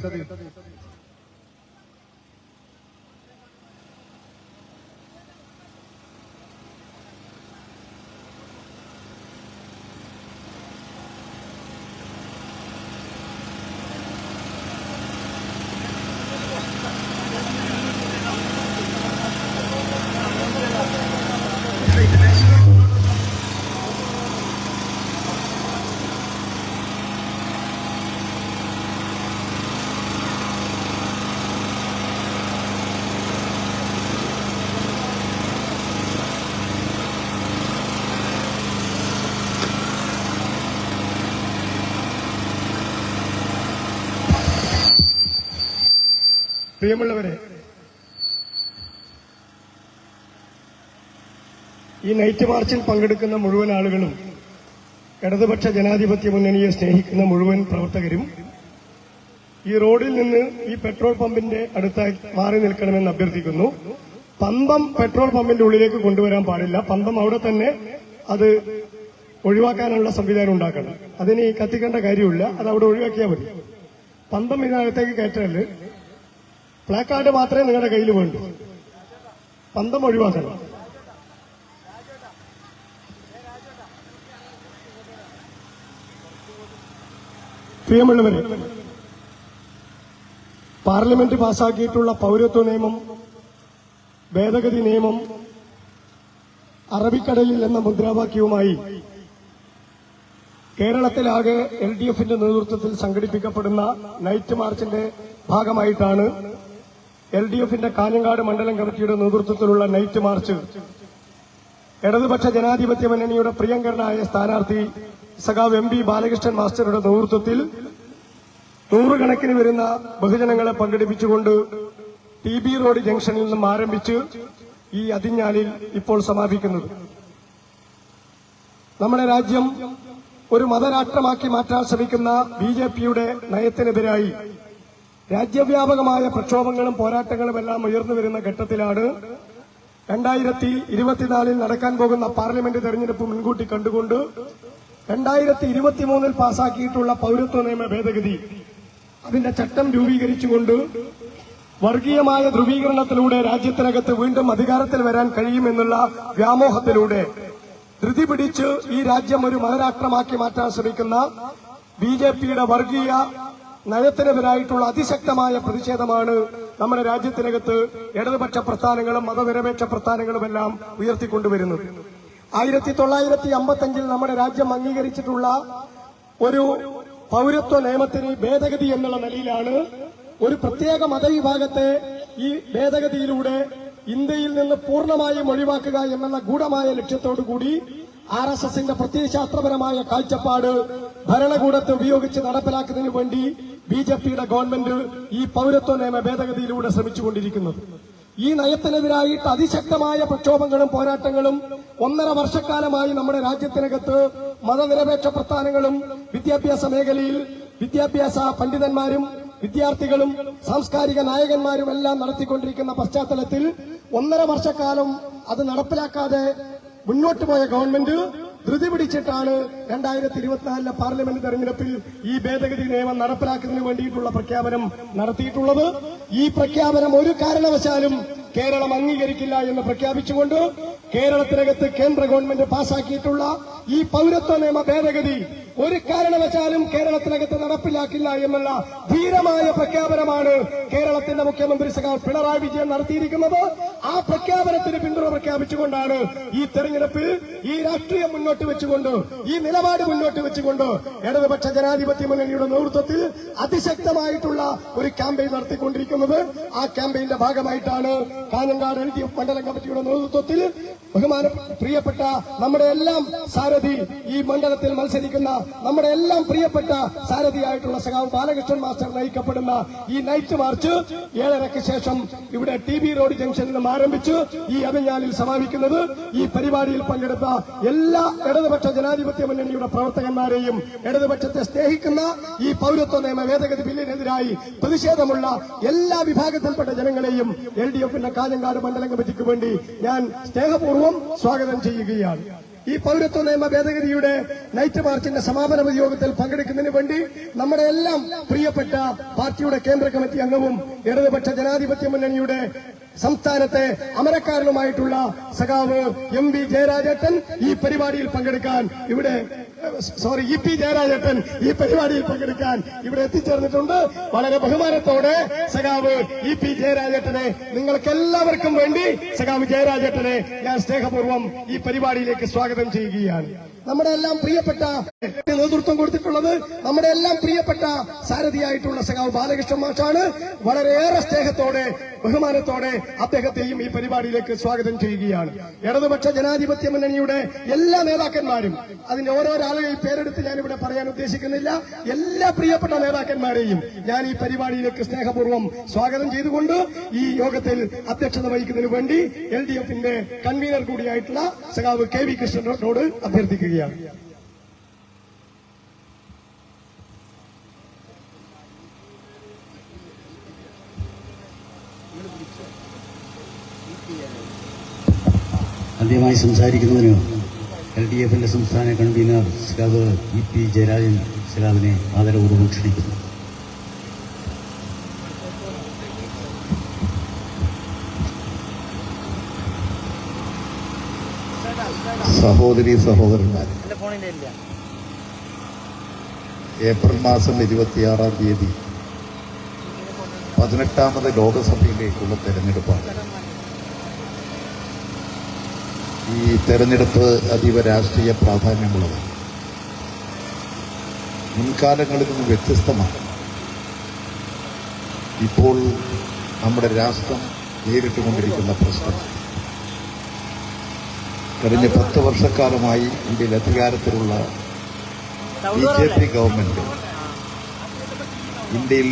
Speaker 3: പ്രിയമുള്ളവരെ, ഈ നൈറ്റ് മാർച്ചിൽ പങ്കെടുക്കുന്ന മുഴുവൻ ആളുകളും ഇടതുപക്ഷ ജനാധിപത്യ മുന്നണിയെ സ്നേഹിക്കുന്ന മുഴുവൻ പ്രവർത്തകരും ഈ റോഡിൽ നിന്ന് ഈ പെട്രോൾ പമ്പിന്റെ അടുത്തായി മാറി നിൽക്കണമെന്ന് അഭ്യർത്ഥിക്കുന്നു. പന്തം പെട്രോൾ പമ്പിന്റെ ഉള്ളിലേക്ക് കൊണ്ടുവരാൻ പാടില്ല. പന്തം അവിടെ തന്നെ അത് ഒഴിവാക്കാനുള്ള സംവിധാനം ഉണ്ടാക്കണം. അതിന് കത്തിക്കേണ്ട കാര്യമില്ല, അത് അവിടെ ഒഴിവാക്കിയാൽ മതി. പന്തം ഇതിനകത്തേക്ക് കയറ്റല് പ്ലാക്കാർഡ് മാത്രമേ നിങ്ങളുടെ കയ്യിൽ വേണ്ടൂ. പന്തം ഒഴിവാക്കണം. പ്രിയമുള്ളവരെ, പാർലമെന്റ് പാസാക്കിയിട്ടുള്ള പൌരത്വ നിയമം, ഭേദഗതി നിയമം അറബിക്കടലിൽ എന്ന മുദ്രാവാക്യവുമായി കേരളത്തിലാകെ LDFന്റെ നേതൃത്വത്തിൽ സംഘടിപ്പിക്കപ്പെടുന്ന നൈറ്റ് മാർച്ചിന്റെ ഭാഗമായിട്ടാണ് LDFന്റെ കാഞ്ഞങ്ങാട് മണ്ഡലം കമ്മിറ്റിയുടെ നേതൃത്വത്തിലുള്ള നൈറ്റ് മാർച്ച് ഇടതുപക്ഷ ജനാധിപത്യ മുന്നണിയുടെ പ്രിയങ്കരനായ സ്ഥാനാർത്ഥി സഖാവ് MB ബാലകൃഷ്ണൻ മാസ്റ്ററുടെ നേതൃത്വത്തിൽ നൂറുകണക്കിന് വരുന്ന ബഹുജനങ്ങളെ പങ്കെടുപ്പിച്ചുകൊണ്ട് TB റോഡ് ജംഗ്ഷനിൽ നിന്നും ആരംഭിച്ച് ഈ അതിഞ്ഞാലിൽ ഇപ്പോൾ സമാപിക്കുന്നത്. നമ്മുടെ രാജ്യം ഒരു മതരാഷ്ട്രമാക്കി മാറ്റാൻ ശ്രമിക്കുന്ന BJPയുടെ നയത്തിനെതിരായി രാജ്യവ്യാപകമായ പ്രക്ഷോഭങ്ങളും പോരാട്ടങ്ങളുമെല്ലാം ഉയർന്നു വരുന്ന ഘട്ടത്തിലാണ് 2024 നടക്കാൻ പോകുന്ന പാർലമെന്റ് തെരഞ്ഞെടുപ്പ് മുൻകൂട്ടി കണ്ടുകൊണ്ട് 2023 പാസാക്കിയിട്ടുള്ള പൌരത്വ നിയമ ഭേദഗതി അതിന്റെ ചട്ടം രൂപീകരിച്ചുകൊണ്ട് വർഗീയമായ ധ്രുവീകരണത്തിലൂടെ രാജ്യത്തിനകത്ത് വീണ്ടും അധികാരത്തിൽ വരാൻ കഴിയുമെന്നുള്ള വ്യാമോഹത്തിലൂടെ ധൃതി പിടിച്ച് ഈ രാജ്യം ഒരു മതരാഷ്ട്രമാക്കി മാറ്റാൻ ശ്രമിക്കുന്ന BJPയുടെ വർഗീയ നയത്തിനെതിരായിട്ടുള്ള അതിശക്തമായ പ്രതിഷേധമാണ് നമ്മുടെ രാജ്യത്തിനകത്ത് ഇടതുപക്ഷ പ്രസ്ഥാനങ്ങളും മതനിരപേക്ഷ പ്രസ്ഥാനങ്ങളുമെല്ലാം ഉയർത്തിക്കൊണ്ടുവരുന്നത്. 1955 നമ്മുടെ രാജ്യം അംഗീകരിച്ചിട്ടുള്ള ഒരു പൌരത്വ നിയമത്തിന് ഭേദഗതി എന്നുള്ള നിലയിലാണ് ഒരു പ്രത്യേക മതവിഭാഗത്തെ ഈ ഭേദഗതിയിലൂടെ ഇന്ത്യയിൽ നിന്ന് പൂർണ്ണമായും ഒഴിവാക്കുക എന്നുള്ള ഗൂഢമായ ലക്ഷ്യത്തോടുകൂടി RSSന്റെ പ്രത്യയശാസ്ത്രപരമായ കാഴ്ചപ്പാട് ഭരണകൂടത്തെ ഉപയോഗിച്ച് നടപ്പിലാക്കുന്നതിന് വേണ്ടി BJPയുടെ ഗവൺമെന്റ് ഈ പൌരത്വ നിയമ ഭേദഗതിയിലൂടെ ശ്രമിച്ചുകൊണ്ടിരിക്കുന്നത്. ഈ നയത്തിനെതിരായിട്ട് അതിശക്തമായ പ്രക്ഷോഭങ്ങളും പോരാട്ടങ്ങളും 1.5 വർഷക്കാലമായി നമ്മുടെ രാജ്യത്തിനകത്ത് മതനിരപേക്ഷ പ്രസ്ഥാനങ്ങളും വിദ്യാഭ്യാസ മേഖലയിൽ വിദ്യാഭ്യാസ പണ്ഡിതന്മാരും വിദ്യാർത്ഥികളും സാംസ്കാരിക നായകന്മാരും എല്ലാം നടത്തിക്കൊണ്ടിരിക്കുന്ന പശ്ചാത്തലത്തിൽ 1.5 വർഷക്കാലം അത് നടപ്പിലാക്കാതെ മുന്നോട്ട് പോയ ഗവൺമെന്റ് ധൃതി പിടിച്ചിട്ടാണ് 2024 പാർലമെന്റ് തെരഞ്ഞെടുപ്പിൽ ഈ ഭേദഗതി നിയമം നടപ്പിലാക്കുന്നതിന് വേണ്ടിയിട്ടുള്ള പ്രഖ്യാപനം നടത്തിയിട്ടുള്ളത്. ഈ പ്രഖ്യാപനം ഒരു കാരണവശാലും കേരളം അംഗീകരിക്കില്ല എന്ന് പ്രഖ്യാപിച്ചുകൊണ്ട് കേരളത്തിനകത്ത് കേന്ദ്ര ഗവൺമെന്റ് പാസാക്കിയിട്ടുള്ള ഈ പൌരത്വ നിയമ ഭേദഗതി ഒരു കാരണവശാലും കേരളത്തിനകത്ത് നടപ്പിലാക്കില്ല എന്നുള്ള ധീരമായ പ്രഖ്യാപനമാണ് കേരളത്തിന്റെ മുഖ്യമന്ത്രി സഖാവ് പിണറായി വിജയൻ നടത്തിയിരിക്കുന്നത്. ആ പ്രഖ്യാപനത്തിന് പിന്തുണ പ്രഖ്യാപിച്ചുകൊണ്ടാണ് ഈ തെരഞ്ഞെടുപ്പിൽ ഈ രാഷ്ട്രീയം മുന്നോട്ട് വെച്ചുകൊണ്ട് ഈ നിലപാട് മുന്നോട്ട് വെച്ചുകൊണ്ട് ഇടതുപക്ഷ ജനാധിപത്യ മുന്നണിയുടെ നേതൃത്വത്തിൽ അതിശക്തമായിട്ടുള്ള ഒരു ക്യാമ്പയിൻ നടത്തിക്കൊണ്ടിരിക്കുന്നത്. ആ ക്യാമ്പയിന്റെ ഭാഗമായിട്ടാണ് കാഞ്ഞങ്ങാട് LDF മണ്ഡലം കമ്മിറ്റിയുടെ നേതൃത്വത്തിൽ പ്രിയപ്പെട്ട നമ്മുടെ എല്ലാം സാരഥി ഈ മണ്ഡലത്തിൽ മത്സരിക്കുന്ന നമ്മുടെ എല്ലാം പ്രിയപ്പെട്ട സാരഥിയായിട്ടുള്ള സഖാവ് ബാലകൃഷ്ണൻ മാസ്റ്റർ നയിക്കപ്പെടുന്ന ഈ നൈറ്റ് മാർച്ച് 7:30 ശേഷം ഇവിടെ TB റോഡ് ജംഗ്ഷനിൽ നിന്നും ആരംഭിച്ച് ഈ അതിഞ്ഞാലിൽ സമാപിക്കുന്നത്. ഈ പരിപാടിയിൽ പങ്കെടുത്ത എല്ലാ ഇടതുപക്ഷ ജനാധിപത്യ മുന്നണിയുടെ പ്രവർത്തകന്മാരെയും ഇടതുപക്ഷത്തെ സ്നേഹിക്കുന്ന ഈ പൌരത്വ നിയമ ഭേദഗതി ബില്ലിനെതിരായി പ്രതിഷേധമുള്ള എല്ലാ വിഭാഗത്തിൽപ്പെട്ട ജനങ്ങളെയും LDFന്റെ കാഞ്ഞങ്ങാട് മണ്ഡലം കമ്മിറ്റിക്ക് വേണ്ടി ഞാൻ സ്നേഹപൂർവ്വം സ്വാഗതം ചെയ്യുകയാണ്. ഈ പൌരത്വ നിയമ ഭേദഗതിയുടെ നൈറ്റ് മാർച്ചിന്റെ സമാപന യോഗത്തിൽ പങ്കെടുക്കുന്നതിന് വേണ്ടി നമ്മുടെ എല്ലാം പ്രിയപ്പെട്ട പാർട്ടിയുടെ കേന്ദ്ര കമ്മിറ്റി അംഗവും ഇടതുപക്ഷ ജനാധിപത്യ മുന്നണിയുടെ സംസ്ഥാനത്തെ അമരക്കാരനുമായിട്ടുള്ള സഖാവ് MB ജയരാജേട്ടൻ ഈ പരിപാടിയിൽ പങ്കെടുക്കാൻ ഇവിടെ EP ജയരാജേട്ടൻ ഈ പരിപാടിയിൽ പങ്കെടുക്കാൻ ഇവിടെ എത്തിച്ചേർന്നിട്ടുണ്ട്. വളരെ ബഹുമാനത്തോടെ സഖാവ് EP ജയരാജേട്ടനെ നിങ്ങൾക്കെല്ലാവർക്കും വേണ്ടി സഖാവ് ജയരാജേട്ടനെ ഞാൻ സ്നേഹപൂർവ്വം ഈ പരിപാടിയിലേക്ക് സ്വാഗതം ചെയ്യുകയാണ്. നമ്മുടെ എല്ലാം പ്രിയപ്പെട്ട നേതൃത്വം കൊടുത്തിട്ടുള്ളത് നമ്മുടെ എല്ലാം പ്രിയപ്പെട്ട സാരഥിയായിട്ടുള്ള സഖാവ് ബാലകൃഷ്ണൻ മാഷാണ്. വളരെയേറെ സ്നേഹത്തോടെ ബഹുമാനത്തോടെ അദ്ദേഹത്തെയും ഈ പരിപാടിയിലേക്ക് സ്വാഗതം ചെയ്യുകയാണ്. ഇടതുപക്ഷ ജനാധിപത്യ മുന്നണിയുടെ എല്ലാ നേതാക്കന്മാരും അതിന്റെ ഓരോരോ ആളുകൾ പേരെടുത്ത് ഞാനിവിടെ പറയാൻ ഉദ്ദേശിക്കുന്നില്ല. എല്ലാ പ്രിയപ്പെട്ട നേതാക്കന്മാരെയും ഞാൻ ഈ പരിപാടിയിലേക്ക് സ്നേഹപൂർവ്വം സ്വാഗതം ചെയ്തുകൊണ്ട് ഈ യോഗത്തിൽ അധ്യക്ഷത വഹിക്കുന്നതിന് വേണ്ടി LDFന്റെ കൺവീനർ കൂടിയായിട്ടുള്ള സഖാവ് KV കൃഷ്ണനോട് അഭ്യർത്ഥിക്കുകയാണ്.
Speaker 4: ആദ്യമായി സംസാരിക്കുന്നതിന് LDFന്റെ സംസ്ഥാന കൺവീനർ സഖാവ് EP ജയരാജൻ സഖാവിനെ ആദരപൂർവ്വം ക്ഷണിക്കുന്നു.
Speaker 5: സഹോദരീ സഹോദരന്മാർ, ഏപ്രിൽ മാസം 26-ാം തീയതി 18ാമത് ലോകസഭയിലേക്കുള്ള തെരഞ്ഞെടുപ്പാണ്. ഈ തെരഞ്ഞെടുപ്പ് അതീവ രാഷ്ട്രീയ പ്രാധാന്യമുള്ളതാണ്. മുൻകാലങ്ങളിൽ നിന്ന് വ്യത്യസ്തമാണ്. ഇപ്പോൾ നമ്മുടെ രാഷ്ട്രം നേരിട്ടുകൊണ്ടിരിക്കുന്ന പ്രശ്നം കഴിഞ്ഞ 10 വർഷക്കാലമായി ഇന്ത്യയിൽ അധികാരത്തിലുള്ള BJP ഗവൺമെന്റ് ഇന്ത്യയിൽ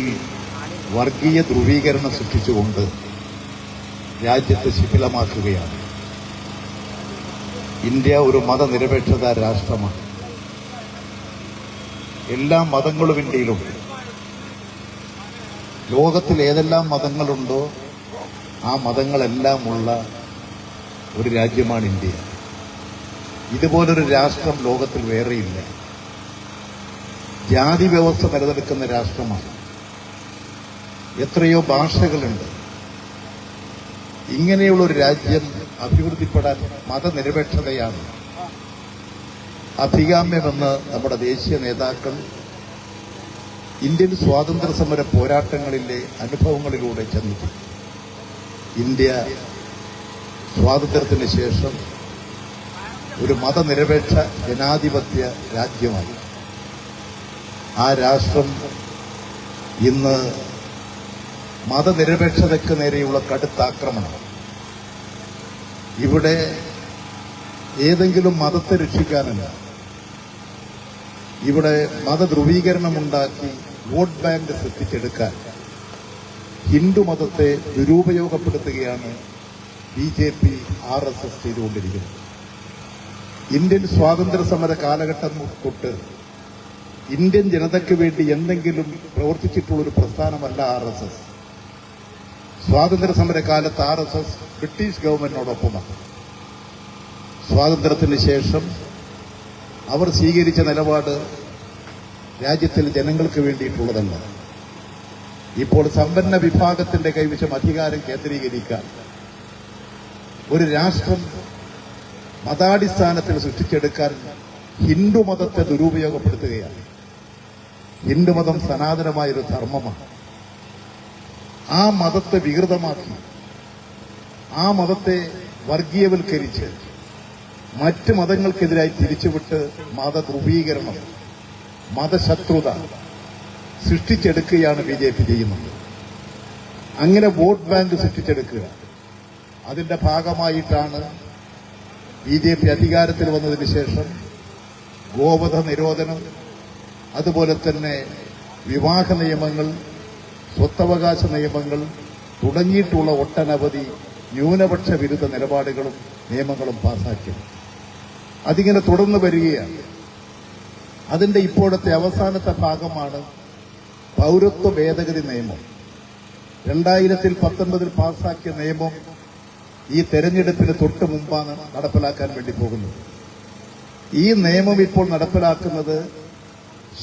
Speaker 5: വർഗീയ ധ്രുവീകരണം സൃഷ്ടിച്ചുകൊണ്ട് രാജ്യത്തെ ശിഥിലമാക്കുകയാണ്. ഇന്ത്യ ഒരു മതനിരപേക്ഷത രാഷ്ട്രമാണ്. എല്ലാ മതങ്ങളും ഇന്ത്യയിലുണ്ട്. ലോകത്തിൽ ഏതെല്ലാം മതങ്ങളുണ്ടോ ആ മതങ്ങളെല്ലാമുള്ള ഒരു രാജ്യമാണ് ഇന്ത്യ. ഇതുപോലൊരു രാഷ്ട്രം ലോകത്തിൽ വേറെയില്ല. ജാതി വ്യവസ്ഥ നിലനിൽക്കുന്ന രാഷ്ട്രമാണ്. എത്രയോ ഭാഷകളുണ്ട്. ഇങ്ങനെയുള്ളൊരു രാജ്യം അഭിവൃദ്ധിപ്പെടാൻ മതനിരപേക്ഷതയാണ് അഭികാമ്യമെന്ന് നമ്മുടെ ദേശീയ നേതാക്കൾ ഇന്ത്യൻ സ്വാതന്ത്ര്യ സമര പോരാട്ടങ്ങളിലെ അനുഭവങ്ങളിലൂടെ ചിന്തിച്ചു. ഇന്ത്യ സ്വാതന്ത്ര്യത്തിന് ശേഷം ഒരു മതനിരപേക്ഷ ജനാധിപത്യ രാജ്യമായി. ആ രാഷ്ട്രം ഇന്ന് മതനിരപേക്ഷതയ്ക്ക് നേരെയുള്ള കടുത്ത ആക്രമണം. ഇവിടെ ഏതെങ്കിലും മതത്തെ രക്ഷിക്കാനല്ല, ഇവിടെ മതധ്രുവീകരണമുണ്ടാക്കി വോട്ട് ബാങ്ക് സൃഷ്ടിച്ചെടുക്കാൻ ഹിന്ദു മതത്തെ ദുരുപയോഗപ്പെടുത്തുകയാണ് BJP RSS ചെയ്തുകൊണ്ടിരിക്കുന്നത്. ഇന്ത്യൻ സ്വാതന്ത്ര്യ സമര കാലഘട്ടം തൊട്ട് ഇന്ത്യൻ ജനതയ്ക്ക് വേണ്ടി എന്തെങ്കിലും പ്രവർത്തിച്ചിട്ടുള്ളൊരു പ്രസ്ഥാനമല്ല RSS. സ്വാതന്ത്ര്യ സമര കാലത്ത് RSS ബ്രിട്ടീഷ് ഗവൺമെന്റിനോടൊപ്പമാണ്. സ്വാതന്ത്ര്യത്തിന് ശേഷം അവർ സ്വീകരിച്ച നിലപാട് രാജ്യത്തിലെ ജനങ്ങൾക്ക് വേണ്ടിയിട്ടുള്ളതല്ല. ഇപ്പോൾ സമ്പന്ന വിഭാഗത്തിന്റെ കൈവശം അധികാരം കേന്ദ്രീകരിക്കാൻ ഒരു രാഷ്ട്രം മതാടിസ്ഥാനത്തിൽ സൃഷ്ടിച്ചെടുക്കാൻ ഹിന്ദു മതത്തെ ദുരുപയോഗപ്പെടുത്തുകയാണ്. ഹിന്ദുമതം സനാതനമായൊരു ധർമ്മമാണ്. ആ മതത്തെ വികൃതമാക്കി, ആ മതത്തെ വർഗീയവൽക്കരിച്ച് മറ്റ് മതങ്ങൾക്കെതിരായി തിരിച്ചുവിട്ട് മതധ്രുവീകരണം, മതശത്രുത സൃഷ്ടിച്ചെടുക്കുകയാണ് BJP ചെയ്യുന്നത്. അങ്ങനെ വോട്ട് ബാങ്ക് സൃഷ്ടിച്ചെടുക്കുക. അതിന്റെ ഭാഗമായിട്ടാണ് BJP അധികാരത്തിൽ വന്നതിന് ശേഷം ഗോവധ നിരോധനം, അതുപോലെ തന്നെ വിവാഹ നിയമങ്ങൾ, സ്വത്തവകാശ നിയമങ്ങൾ തുടങ്ങിയിട്ടുള്ള ഒട്ടനവധി ന്യൂനപക്ഷ വിരുദ്ധ നിലപാടുകളും നിയമങ്ങളും പാസാക്കി. അതിങ്ങനെ തുടർന്നു വരികയാണ്. അതിന്റെ ഇപ്പോഴത്തെ അവസാനത്തെ ഭാഗമാണ് പൗരത്വ ഭേദഗതി നിയമം. 2019 പാസാക്കിയ നിയമം ഈ തെരഞ്ഞെടുപ്പിന് തൊട്ട് മുമ്പാണ് നടപ്പിലാക്കാൻ വേണ്ടി പോകുന്നത്. ഈ നിയമം ഇപ്പോൾ നടപ്പിലാക്കുന്നത്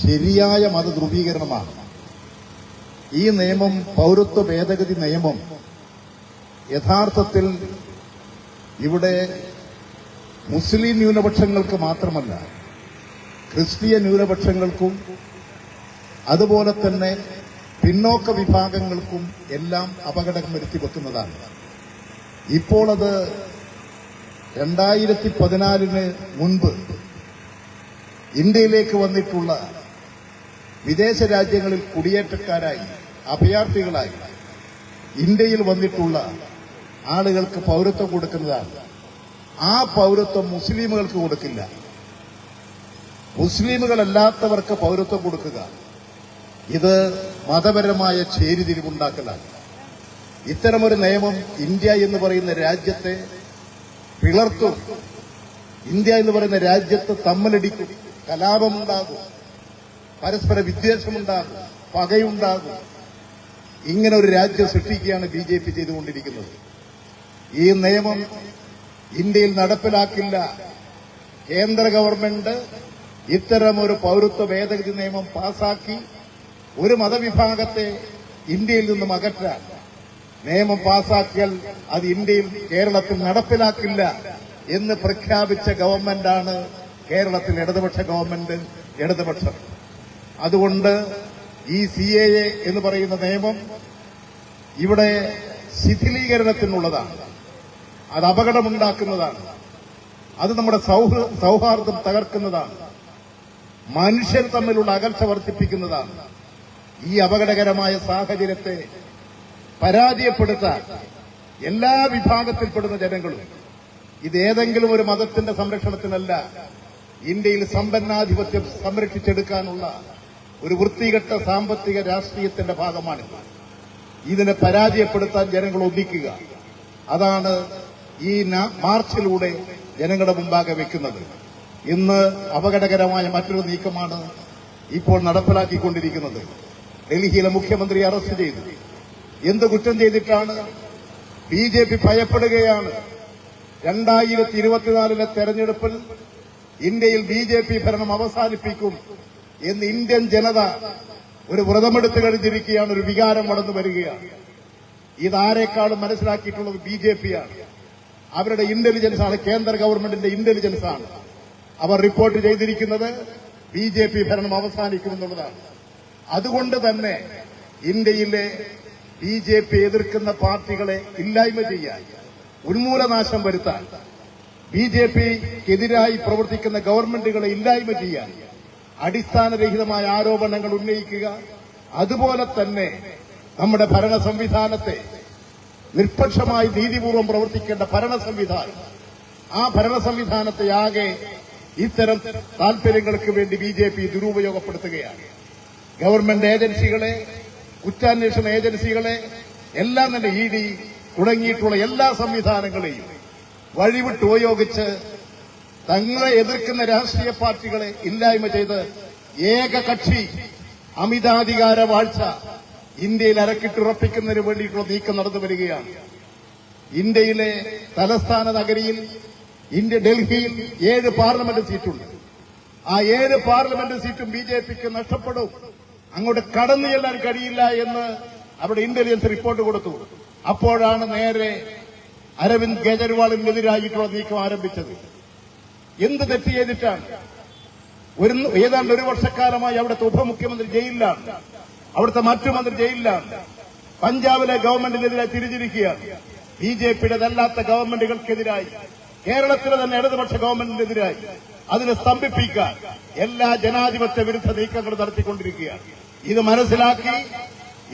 Speaker 5: ശരിയായ മതധ്രുവീകരണമാണ്. ഈ നിയമം, പൗരത്വ ഭേദഗതി നിയമം, യഥാർത്ഥത്തിൽ ഇവിടെ മുസ്ലിം ന്യൂനപക്ഷങ്ങൾക്ക് മാത്രമല്ല, ക്രിസ്തീയ ന്യൂനപക്ഷങ്ങൾക്കും അതുപോലെ തന്നെ പിന്നോക്ക വിഭാഗങ്ങൾക്കും എല്ലാം അപകടം വരുത്തി വെക്കുന്നതാണ്. ഇപ്പോൾ അത് 2014 മുൻപ് ഇന്ത്യയിലേക്ക് വന്നിട്ടുള്ള വിദേശ രാജ്യങ്ങളിൽ കുടിയേറ്റക്കാരായി, അഭയാർത്ഥികളായി ഇന്ത്യയിൽ വന്നിട്ടുള്ള ആളുകൾക്ക് പൗരത്വം കൊടുക്കുന്നതാണ്. ആ പൗരത്വം മുസ്ലിമുകൾക്ക് കൊടുക്കില്ല. മുസ്ലിമുകളല്ലാത്തവർക്ക് പൗരത്വം കൊടുക്കുക, ഇത് മതപരമായ ചേരിതിരിവുണ്ടാക്കലാണ്. ഇത്തരമൊരു നിയമം ഇന്ത്യ എന്ന് പറയുന്ന രാജ്യത്തെ പിളർത്തും. ഇന്ത്യ എന്ന് പറയുന്ന രാജ്യത്ത് തമ്മിലടിക്കും, കലാപമുണ്ടാകും, പരസ്പര വിദ്വേഷമുണ്ടാകും, പകയുണ്ടാകും. ഇങ്ങനെ ഒരു രാജ്യം സൃഷ്ടിക്കുകയാണ് BJP ചെയ്തുകൊണ്ടിരിക്കുന്നത്. ഈ നിയമം ഇന്ത്യയിൽ നടപ്പിലാക്കില്ല. കേന്ദ്ര ഗവൺമെന്റ് ഇത്തരമൊരു പൗരത്വ ഭേദഗതി നിയമം പാസാക്കി ഒരു മതവിഭാഗത്തെ ഇന്ത്യയിൽ നിന്നും അകറ്റാൻ നിയമം പാസാക്കിയാൽ അത് ഇന്ത്യയിൽ, കേരളത്തിൽ നടപ്പിലാക്കില്ല എന്ന് പ്രഖ്യാപിച്ച ഗവൺമെന്റാണ് കേരളത്തിൽ ഇടതുപക്ഷ ഗവൺമെന്റ്, ഇടതുപക്ഷം. അതുകൊണ്ട് ഈ CAA എന്ന് പറയുന്ന നിയമം ഇവിടെ ശിഥിലീകരണത്തിനുള്ളതാണ്. അത് അപകടമുണ്ടാക്കുന്നതാണ്. അത് നമ്മുടെ സൗഹാർദ്ദം തകർക്കുന്നതാണ്. മനുഷ്യർ തമ്മിലുള്ള അകൽച്ച വർദ്ധിപ്പിക്കുന്നതാണ്. ഈ അപകടകരമായ സാഹചര്യത്തെ പരാജയപ്പെടുത്താൻ എല്ലാ വിഭാഗത്തിൽപ്പെടുന്ന ജനങ്ങളും, ഇതേതെങ്കിലും ഒരു മതത്തിന്റെ സംരക്ഷണത്തിനല്ല, ഇന്ത്യയിൽ സമ്പന്നാധിപത്യം സംരക്ഷിച്ചെടുക്കാനുള്ള ഒരു വൃത്തികെട്ട സാമ്പത്തിക രാഷ്ട്രീയത്തിന്റെ ഭാഗമാണിത്. ഇതിനെ പരാജയപ്പെടുത്താൻ ജനങ്ങൾ ഒന്നിക്കുക. അതാണ് ഈ മാർച്ചിലൂടെ ജനങ്ങളുടെ മുമ്പാകെ വെക്കുന്നത്. ഇന്ന് അപകടകരമായ മറ്റൊരു നീക്കമാണ് ഇപ്പോൾ നടപ്പിലാക്കിക്കൊണ്ടിരിക്കുന്നത്. ഡൽഹിയിലെ മുഖ്യമന്ത്രി അറസ്റ്റ് ചെയ്തു. എന്ത് കുറ്റം ചെയ്തിട്ടാണ്? BJP ഭയപ്പെടുകയാണ്. 2024 തെരഞ്ഞെടുപ്പിൽ ഇന്ത്യയിൽ BJP ഭരണം അവസാനിപ്പിക്കും എന്ന് ഇന്ത്യൻ ജനത ഒരു വ്രതമെടുത്ത് കഴിഞ്ഞിരിക്കുകയാണ്. ഒരു വികാരം വളർന്നു വരികയാണ്. ഇതാരെക്കാളും മനസ്സിലാക്കിയിട്ടുള്ളത് BJPയാണ്. അവരുടെ ഇന്റലിജൻസ് ആണ്, കേന്ദ്ര ഗവൺമെന്റിന്റെ ഇന്റലിജൻസ് ആണ്. അവർ റിപ്പോർട്ട് ചെയ്തിരിക്കുന്നത് BJP ഭരണം അവസാനിക്കുമെന്നുള്ളതാണ്. അതുകൊണ്ട് തന്നെ ഇന്ത്യയിലെ BJP എതിർക്കുന്ന പാർട്ടികളെ ഇല്ലായ്മ ചെയ്യാൻ, ഉന്മൂലനാശം വരുത്താൻ, BJPക്കെതിരായി പ്രവർത്തിക്കുന്ന ഗവൺമെന്റുകളെ ഇല്ലായ്മ ചെയ്യാൻ അടിസ്ഥാനരഹിതമായ ആരോപണങ്ങൾ ഉന്നയിക്കുക. അതുപോലെ തന്നെ നമ്മുടെ ഭരണ സംവിധാനത്തെ, നിഷ്പക്ഷമായി നീതിപൂർവ്വം പ്രവർത്തിക്കേണ്ട ഭരണ സംവിധാനം, ആ ഭരണ സംവിധാനത്തെ ആകെ ഇത്തരം താൽപര്യങ്ങൾക്ക് വേണ്ടി BJP ദുരുപയോഗപ്പെടുത്തുകയാണ്. ഗവൺമെന്റ് ഏജൻസികളെ, കുറ്റാന്വേഷണ ഏജൻസികളെ എല്ലാം തന്നെ ED തുടങ്ങിയിട്ടുള്ള എല്ലാ സംവിധാനങ്ങളെയും വഴിവിട്ട് ഉപയോഗിച്ച് തങ്ങളെ എതിർക്കുന്ന രാഷ്ട്രീയ പാർട്ടികളെ ഇല്ലായ്മ ചെയ്ത് ഏകകക്ഷി അമിതാധികാര വാഴ്ച ഇന്ത്യയിൽ അരക്കിട്ടുറപ്പിക്കുന്നതിന് വേണ്ടിയിട്ടുള്ള നീക്കം നടന്നു വരികയാണ്. ഇന്ത്യയിലെ തലസ്ഥാന നഗരിയിൽ, ഡൽഹിയിൽ 7 പാർലമെന്റ് സീറ്റുണ്ട്. ആ 7 പാർലമെന്റ് സീറ്റും BJPക്ക് നഷ്ടപ്പെടും. അങ്ങോട്ട് കടന്നു ചെല്ലാൻ കഴിയില്ല എന്ന് അവിടെ ഇന്റലിജൻസ് റിപ്പോർട്ട് കൊടുത്തു. അപ്പോഴാണ് നേരെ അരവിന്ദ് കെജ്രിവാളിനെതിരായിട്ടുള്ള നീക്കം ആരംഭിച്ചത്. എന്ത് തെറ്റ് ചെയ്തിട്ടാണ്? ഏതാണ്ട് 1 വർഷക്കാലമായി അവിടുത്തെ ഉപമുഖ്യമന്ത്രി ജയിലിലാണ്, അവിടുത്തെ മറ്റു മന്ത്രി ജയിലിലാണ്. പഞ്ചാബിലെ ഗവൺമെന്റിനെതിരായി തിരിഞ്ഞിരിക്കുകയാണ്. BJPയുടേതല്ലാത്ത ഗവൺമെന്റുകൾക്കെതിരായി, കേരളത്തിലെ തന്നെ ഇടതുപക്ഷ ഗവൺമെന്റിനെതിരായി അതിനെ സ്തംഭിപ്പിക്കാൻ എല്ലാ ജനാധിപത്യ വിരുദ്ധ നീക്കങ്ങളും നടത്തിക്കൊണ്ടിരിക്കുകയാണ്. ഇത് മനസ്സിലാക്കി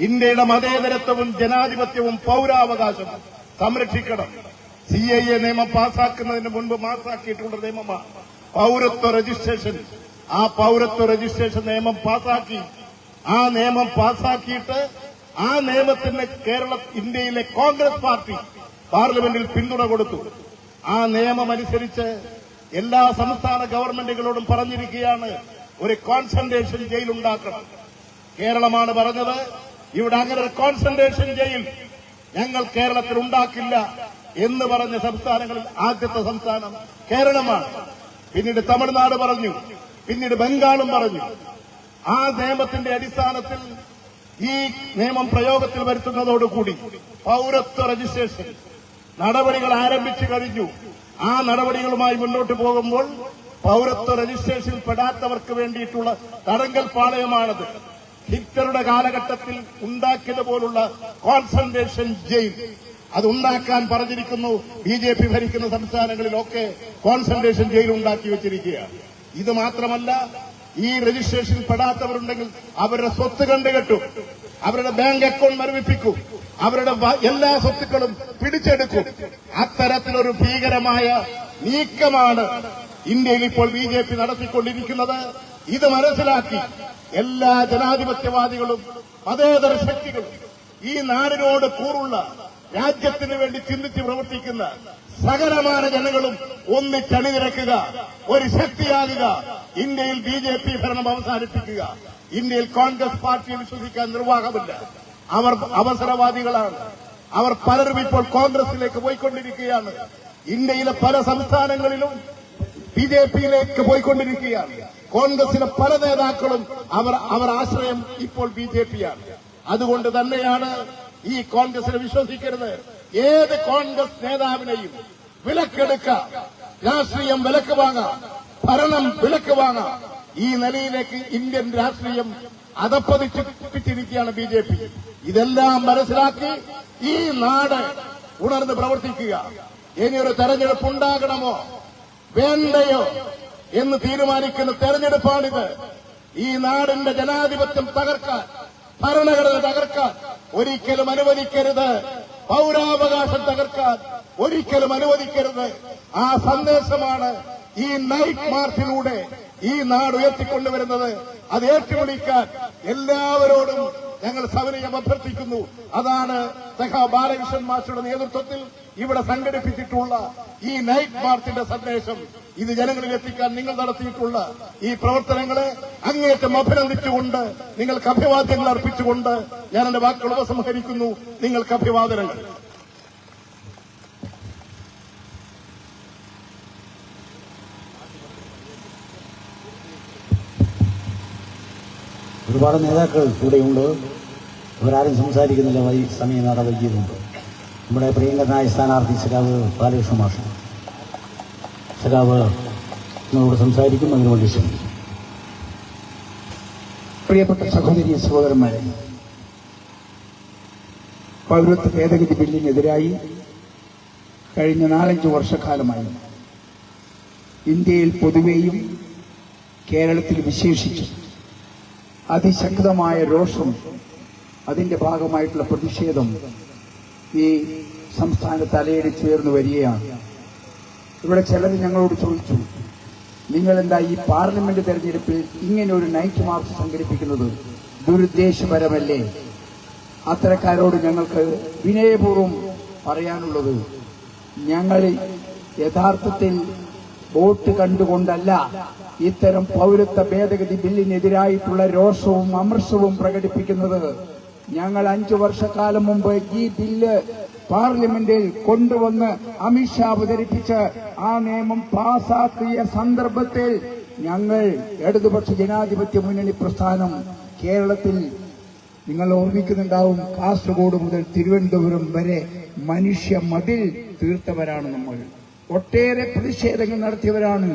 Speaker 5: ഇന്ത്യയുടെ മതേതരത്വവും ജനാധിപത്യവും പൌരാവകാശവും സംരക്ഷിക്കണം. CAA നിയമം പാസാക്കുന്നതിന് മുൻപ് പാസാക്കിയിട്ടുള്ള നിയമമാണ് പൌരത്വ രജിസ്ട്രേഷൻ. ആ പൌരത്വ രജിസ്ട്രേഷൻ നിയമം പാസാക്കി, ആ നിയമം പാസാക്കിയിട്ട് ആ നിയമത്തിന് ഇന്ത്യയിലെ കോൺഗ്രസ് പാർട്ടി പാർലമെന്റിൽ പിന്തുണ കൊടുത്തു. ആ നിയമമനുസരിച്ച് എല്ലാ സംസ്ഥാന ഗവൺമെന്റുകളോടും പറഞ്ഞിരിക്കുകയാണ്, ഒരു കോൺസെൻട്രേഷൻ ജയിൽ ഉണ്ടാക്കണം. കേരളമാണ് പറഞ്ഞത്, ഇവിടെ അങ്ങനെ ഒരു കോൺസെൻട്രേഷൻ ജയിൽ ഞങ്ങൾ കേരളത്തിൽ ഉണ്ടാക്കില്ല എന്ന് പറഞ്ഞ സംസ്ഥാനങ്ങളിൽ ആദ്യത്തെ സംസ്ഥാനം കേരളമാണ്. പിന്നീട് തമിഴ്നാട് പറഞ്ഞു, പിന്നീട് ബംഗാളും പറഞ്ഞു. ആ നിയമത്തിന്റെ അടിസ്ഥാനത്തിൽ ഈ നിയമം പ്രയോഗത്തിൽ വരുത്തുന്നതോടുകൂടി പൌരത്വ രജിസ്ട്രേഷൻ നടപടികൾ ആരംഭിച്ചു കഴിഞ്ഞു. ആ നടപടികളുമായി മുന്നോട്ട് പോകുമ്പോൾ പൌരത്വ രജിസ്ട്രേഷനിൽ പെടാത്തവർക്ക് വേണ്ടിയിട്ടുള്ള തടങ്കൽ പാളയമാണത്. ഹിറ്റ്ലറുടെ കാലഘട്ടത്തിൽ ഉണ്ടാക്കിയതുപോലുള്ള കോൺസെൻട്രേഷൻ ജയിൽ അത് ഉണ്ടാക്കാൻ പറഞ്ഞിരിക്കുന്നു. BJP ഭരിക്കുന്ന സംസ്ഥാനങ്ങളിലൊക്കെ കോൺസെൻട്രേഷൻ ജയിൽ ഉണ്ടാക്കി വെച്ചിരിക്കുകയാണ്. ഇത് മാത്രമല്ല, ഈ രജിസ്ട്രേഷനിൽ പെടാത്തവരുണ്ടെങ്കിൽ അവരുടെ സ്വത്ത് കണ്ടുകെട്ടും, അവരുടെ ബാങ്ക് അക്കൌണ്ട് മരവിപ്പിക്കും, അവരുടെ എല്ലാ സ്വത്തുക്കളും പിടിച്ചെടുക്കും. അത്തരത്തിലൊരു ഭീകരമായ നീക്കമാണ് ഇന്ത്യയിൽ ഇപ്പോൾ BJP നടത്തിക്കൊണ്ടിരിക്കുന്നത്. ഇത് മനസ്സിലാക്കി എല്ലാ ജനാധിപത്യവാദികളും മതേതര ശക്തികളും ഈ നാടിനോട് കൂറുള്ള, രാജ്യത്തിന് വേണ്ടി ചിന്തിച്ച് പ്രവർത്തിക്കുന്ന സകലമാന ജനങ്ങളും ഒന്നിച്ചണിനിരക്കുക, ഒരു ശക്തിയാകുക. ഇന്ത്യയിൽ BJP ഭരണം അവസാനിപ്പിക്കുക. ഇന്ത്യയിൽ കോൺഗ്രസ് പാർട്ടിയെ വിശ്വസിക്കാൻ നിർവാഹമില്ല. അവർ അവസരവാദികളാണ്. അവർ പലരും ഇപ്പോൾ കോൺഗ്രസിലേക്ക് പോയിക്കൊണ്ടിരിക്കുകയാണ്. ഇന്ത്യയിലെ പല സംസ്ഥാനങ്ങളിലും BJPയിലേക്ക് പോയിക്കൊണ്ടിരിക്കുകയാണ്. കോൺഗ്രസിലെ പല നേതാക്കളും അവർ ആശ്രയം ഇപ്പോൾ BJPയാണ്. അതുകൊണ്ട് തന്നെയാണ് ഈ കോൺഗ്രസിനെ വിശ്വസിക്കരുത്. ഏത് കോൺഗ്രസ് നേതാവിനെയും വിലക്കെടുക്കാം, രാഷ്ട്രീയം വിലക്ക് വാങ്ങാം, ഭരണം വിലക്ക് വാങ്ങാം. ഈ നിലയിലേക്ക് ഇന്ത്യൻ രാഷ്ട്രീയം അധപ്പതിച്ചിരിക്കുകയാണ് BJP. ഇതെല്ലാം മനസ്സിലാക്കി ഈ നാട് ഉണർന്ന് പ്രവർത്തിക്കുക. ഇനിയൊരു തെരഞ്ഞെടുപ്പ് ഉണ്ടാകണമോ വേണ്ടയോ എന്ന് തീരുമാനിക്കുന്ന തെരഞ്ഞെടുപ്പാണിത്. ഈ നാടിന്റെ ജനാധിപത്യം തകർക്കാൻ, ഭരണഘടന തകർക്കാൻ ഒരിക്കലും അനുവദിക്കരുത്. പൗരാവകാശം തകർക്കാൻ ഒരിക്കലും അനുവദിക്കരുത്. ആ സന്ദേശമാണ് ഈ നൈറ്റ് മാർച്ചിലൂടെ ഈ നാട് ഉയർത്തിക്കൊണ്ടുവരുന്നത്. അത് ഏറ്റുവിളിക്കാൻ എല്ലാവരോടും ഞങ്ങൾ സവിനയം അഭ്യർത്ഥിക്കുന്നു. അതാണ് ബാലകൃഷ്ണൻ മാസ്റ്ററുടെ നേതൃത്വത്തിൽ ഇവിടെ സംഘടിപ്പിച്ചിട്ടുള്ള ഈ നൈറ്റ് മാർച്ചിന്റെ സന്ദേശം. ഇത് ജനങ്ങളിൽ എത്തിക്കാൻ നിങ്ങൾ നടത്തിയിട്ടുള്ള ഈ പ്രവർത്തനങ്ങളെ അങ്ങേറ്റം അഭിനന്ദിച്ചുകൊണ്ട്, നിങ്ങൾക്ക് അഭിവാദ്യങ്ങൾ അർപ്പിച്ചുകൊണ്ട് ഞാൻ എന്റെ വാക്കുകൾ ഉപസംഹരിക്കുന്നു. നിങ്ങൾക്ക് അഭിവാദനങ്ങൾ.
Speaker 4: ഒരുപാട് നേതാക്കൾ കൂടെയുണ്ട്. അവരാരും സംസാരിക്കുന്നില്ല. സമയം ഏറെ വൈകിയതുണ്ട്. നമ്മുടെ പ്രിയങ്കരനായ സ്ഥാനാർത്ഥി സഖാവ് ബാലകൃഷ്ണ മാഷ് സഖാവ് നമ്മളോട് സംസാരിക്കും. അതിനുവേണ്ടി ശ്രമിക്കും.
Speaker 6: പ്രിയപ്പെട്ട സഹോദരി സഹോദരന്മാരെ, പൗരത്വ ഭേദഗതി ബില്ലിനെതിരായി കഴിഞ്ഞ 4-5 വർഷക്കാലമായി ഇന്ത്യയിൽ പൊതുവെയും കേരളത്തിൽ വിശേഷിച്ചും അതിശക്തമായ രോഷം, അതിന്റെ ഭാഗമായിട്ടുള്ള പ്രതിഷേധം ഈ സംസ്ഥാനത്ത് അലയടിച്ചുയർന്നു വരികയാണ്. ഇവിടെ ചിലർ ഞങ്ങളോട് ചോദിച്ചു, നിങ്ങളെന്താ ഈ പാർലമെന്റ് തെരഞ്ഞെടുപ്പിൽ ഇങ്ങനെ ഒരു നൈറ്റ് മാർച്ച് സംഘടിപ്പിക്കുന്നത്? ദുരുദ്ദേശപരമല്ലേ? അത്തരക്കാരോട് ഞങ്ങൾക്ക് വിനയപൂർവ്വം പറയാനുള്ളത്, ഞങ്ങൾ യഥാർത്ഥത്തിൽ വോട്ട് കണ്ടുകൊണ്ടല്ല ഇത്തരം പൗരത്വ ഭേദഗതി ബില്ലിനെതിരായിട്ടുള്ള രോഷവും അമർഷവും പ്രകടിപ്പിക്കുന്നത്. ഞങ്ങൾ 5 വർഷക്കാലം മുമ്പ് ഈ ബില്ല് പാർലമെന്റിൽ കൊണ്ടുവന്ന് അമിത്ഷാ അവതരിപ്പിച്ച് ആ നിയമം പാസാക്കിയ സന്ദർഭത്തിൽ ഞങ്ങൾ ഇടതുപക്ഷ ജനാധിപത്യ മുന്നണി പ്രസ്ഥാനം കേരളത്തിൽ, നിങ്ങൾ ഓർമ്മിക്കുന്നുണ്ടാവും, കാസർഗോഡ് മുതൽ തിരുവനന്തപുരം വരെ മനുഷ്യ മതിൽ തീർത്തവരാണ് നമ്മൾ. ഒട്ടേറെ പ്രതിഷേധങ്ങൾ നടത്തിയവരാണ്.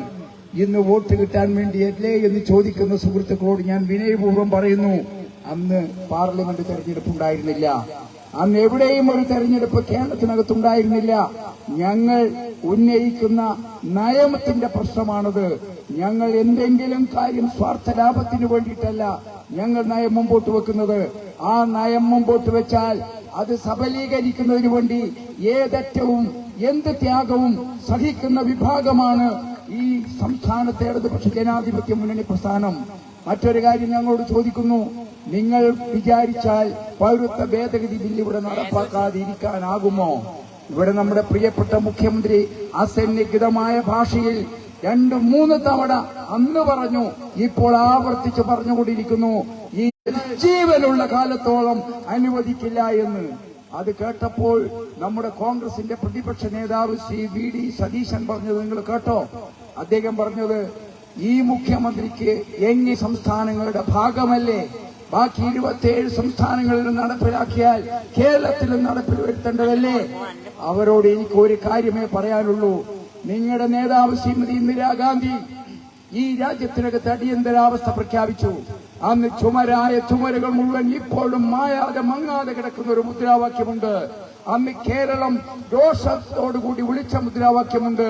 Speaker 6: ഇന്ന് വോട്ട് കിട്ടാൻ വേണ്ടിയല്ലേ എന്ന് ചോദിക്കുന്ന സുഹൃത്തുക്കളോട് ഞാൻ വിനയപൂർവ്വം പറയുന്നു, അന്ന് പാർലമെന്റ് തെരഞ്ഞെടുപ്പ് ഉണ്ടായിരുന്നില്ല. അന്ന് എവിടെയും ഒരു തെരഞ്ഞെടുപ്പ് കേരളത്തിനകത്തുണ്ടായിരുന്നില്ല. ഞങ്ങൾ ഉന്നയിക്കുന്ന നയത്തിന്റെ പ്രശ്നമാണത്. ഞങ്ങൾ എന്തെങ്കിലും കാര്യം സ്വാർത്ഥ ലാഭത്തിന് വേണ്ടിയിട്ടല്ല ഞങ്ങൾ നയം മുമ്പോട്ട് വെക്കുന്നത്. ആ നയം മുമ്പോട്ട് വെച്ചാൽ അത് സബലീകരിക്കുന്നതിന് വേണ്ടി ഏതറ്റവും എന്ത് ത്യാഗവും സഹിക്കുന്ന വിഭാഗമാണ് ഈ സംസ്ഥാനത്തെ ഇടതുപക്ഷ ജനാധിപത്യ മുന്നണി പ്രസ്ഥാനം. മറ്റൊരു കാര്യം ഞങ്ങളോട് ചോദിക്കുന്നു, നിങ്ങൾ വിചാരിച്ചാൽ പൗരത്വ ഭേദഗതി ബില്ല് ഇവിടെ നടപ്പാക്കാതിരിക്കാനാകുമോ? ഇവിടെ നമ്മുടെ പ്രിയപ്പെട്ട മുഖ്യമന്ത്രി അസന്നിഗ്ധമായ ഭാഷയിൽ 2-3 തവണ അന്ന് പറഞ്ഞു, ഇപ്പോൾ ആവർത്തിച്ച് പറഞ്ഞുകൊണ്ടിരിക്കുന്നു, ഈ ജീവനുള്ള കാലത്തോളം അനുവദിക്കില്ല എന്ന്. അത് കേട്ടപ്പോൾ നമ്മുടെ കോൺഗ്രസിന്റെ പ്രതിപക്ഷ നേതാവ് ശ്രീ VD സതീശൻ പറഞ്ഞത് നിങ്ങൾ കേട്ടോ? അദ്ദേഹം പറഞ്ഞത്, ഈ മുഖ്യമന്ത്രിക്ക് എന്നീ സംസ്ഥാനങ്ങളുടെ ഭാഗമല്ലേ, ബാക്കി 27 സംസ്ഥാനങ്ങളിൽ നടപ്പിലാക്കിയാൽ കേരളത്തിലും നടപ്പിൽ വരുത്തേണ്ടതല്ലേ? അവരോട് എനിക്ക് ഒരു കാര്യമേ പറയാനുള്ളൂ, നിങ്ങളുടെ നേതാവ് ശ്രീമതി ഇന്ദിരാഗാന്ധി ഈ രാജ്യത്തിനകത്ത് അടിയന്തരാവസ്ഥ പ്രഖ്യാപിച്ചു. അന്ന് ചുമരുകൾ മുഴുവൻ ഇപ്പോഴും മായാതെ മങ്ങാതെ കിടക്കുന്ന ഒരു മുദ്രാവാക്യമുണ്ട്. അന്ന് കേരളം രോഷത്തോടുകൂടി വിളിച്ച മുദ്രാവാക്യമുണ്ട്,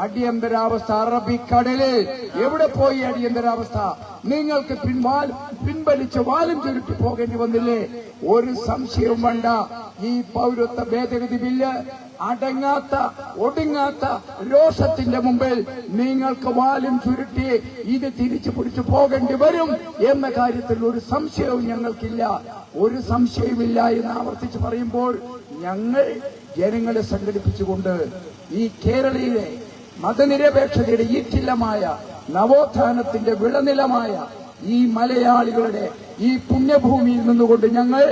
Speaker 6: അടിയന്തരാവസ്ഥ. അറബിക്കടലിൽ എവിടെ പോയി അടിയന്തരാവസ്ഥ? നിങ്ങൾക്ക് പിൻവലിച്ച് വാലും ചുരുട്ടി പോകേണ്ടി വന്നില്ലേ? ഒരു സംശയവും വേണ്ട, ഈ പൗരത്വ ഭേദഗതി ബില്ല് അടങ്ങാത്ത ഒടുങ്ങാത്ത രോഷത്തിന്റെ മുമ്പിൽ നിങ്ങൾക്ക് വാലും ചുരുട്ടി ഇത് തിരിച്ചു പിടിച്ചു പോകേണ്ടി വരും എന്ന കാര്യത്തിൽ ഒരു സംശയവും ഞങ്ങൾക്കില്ല. ഒരു സംശയവുമില്ല എന്ന് ആവർത്തിച്ച് പറയുമ്പോൾ, ഞങ്ങൾ ജനങ്ങളെ സംഘടിപ്പിച്ചുകൊണ്ട് ഈ കേരളയിലെ മതനിരപേക്ഷതയുടെ ഈറ്റില്ലമായ നവോത്ഥാനത്തിന്റെ വിളനിലമായ ഈ മലയാളികളുടെ ഈ പുണ്യഭൂമിയിൽ നിന്നുകൊണ്ട് ഞങ്ങൾ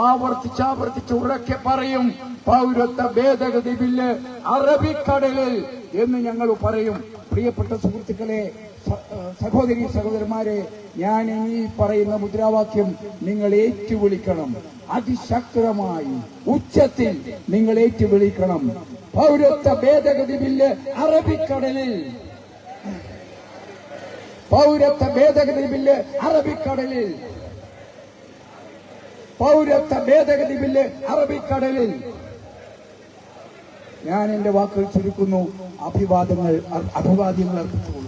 Speaker 6: ആവർത്തിച്ചാവർത്തിച്ച് ഉറക്കെ പറയും, പൗരത്വ ഭേദഗതി ബില്ല് അറബിക്കടലിൽ എന്ന് ഞങ്ങൾ പറയും. പ്രിയപ്പെട്ട സുഹൃത്തുക്കളെ, സഹോദരി സഹോദരന്മാരെ, ഞാൻ ഈ പറയുന്ന മുദ്രാവാക്യം നിങ്ങൾ ഏറ്റുവിളിക്കണം. അതിശക്തമായി ഉച്ചത്തിൽ നിങ്ങൾ ഏറ്റുവിളിക്കണം. പൗരത്വ ഭേദഗതി ബില്ല് അറബിക്കടലിൽ. പൗരത്വ ഭേദഗതി ബില്ല് അറബിക്കടലിൽ. പൗരത്വ ഭേദഗതി ബില്ല് അറബിക്കടലിൽ. ഞാൻ എന്റെ വാക്കുകൾ ചുരുക്കുന്നു. അഭിവാദ്യങ്ങൾ അർപ്പിച്ചു.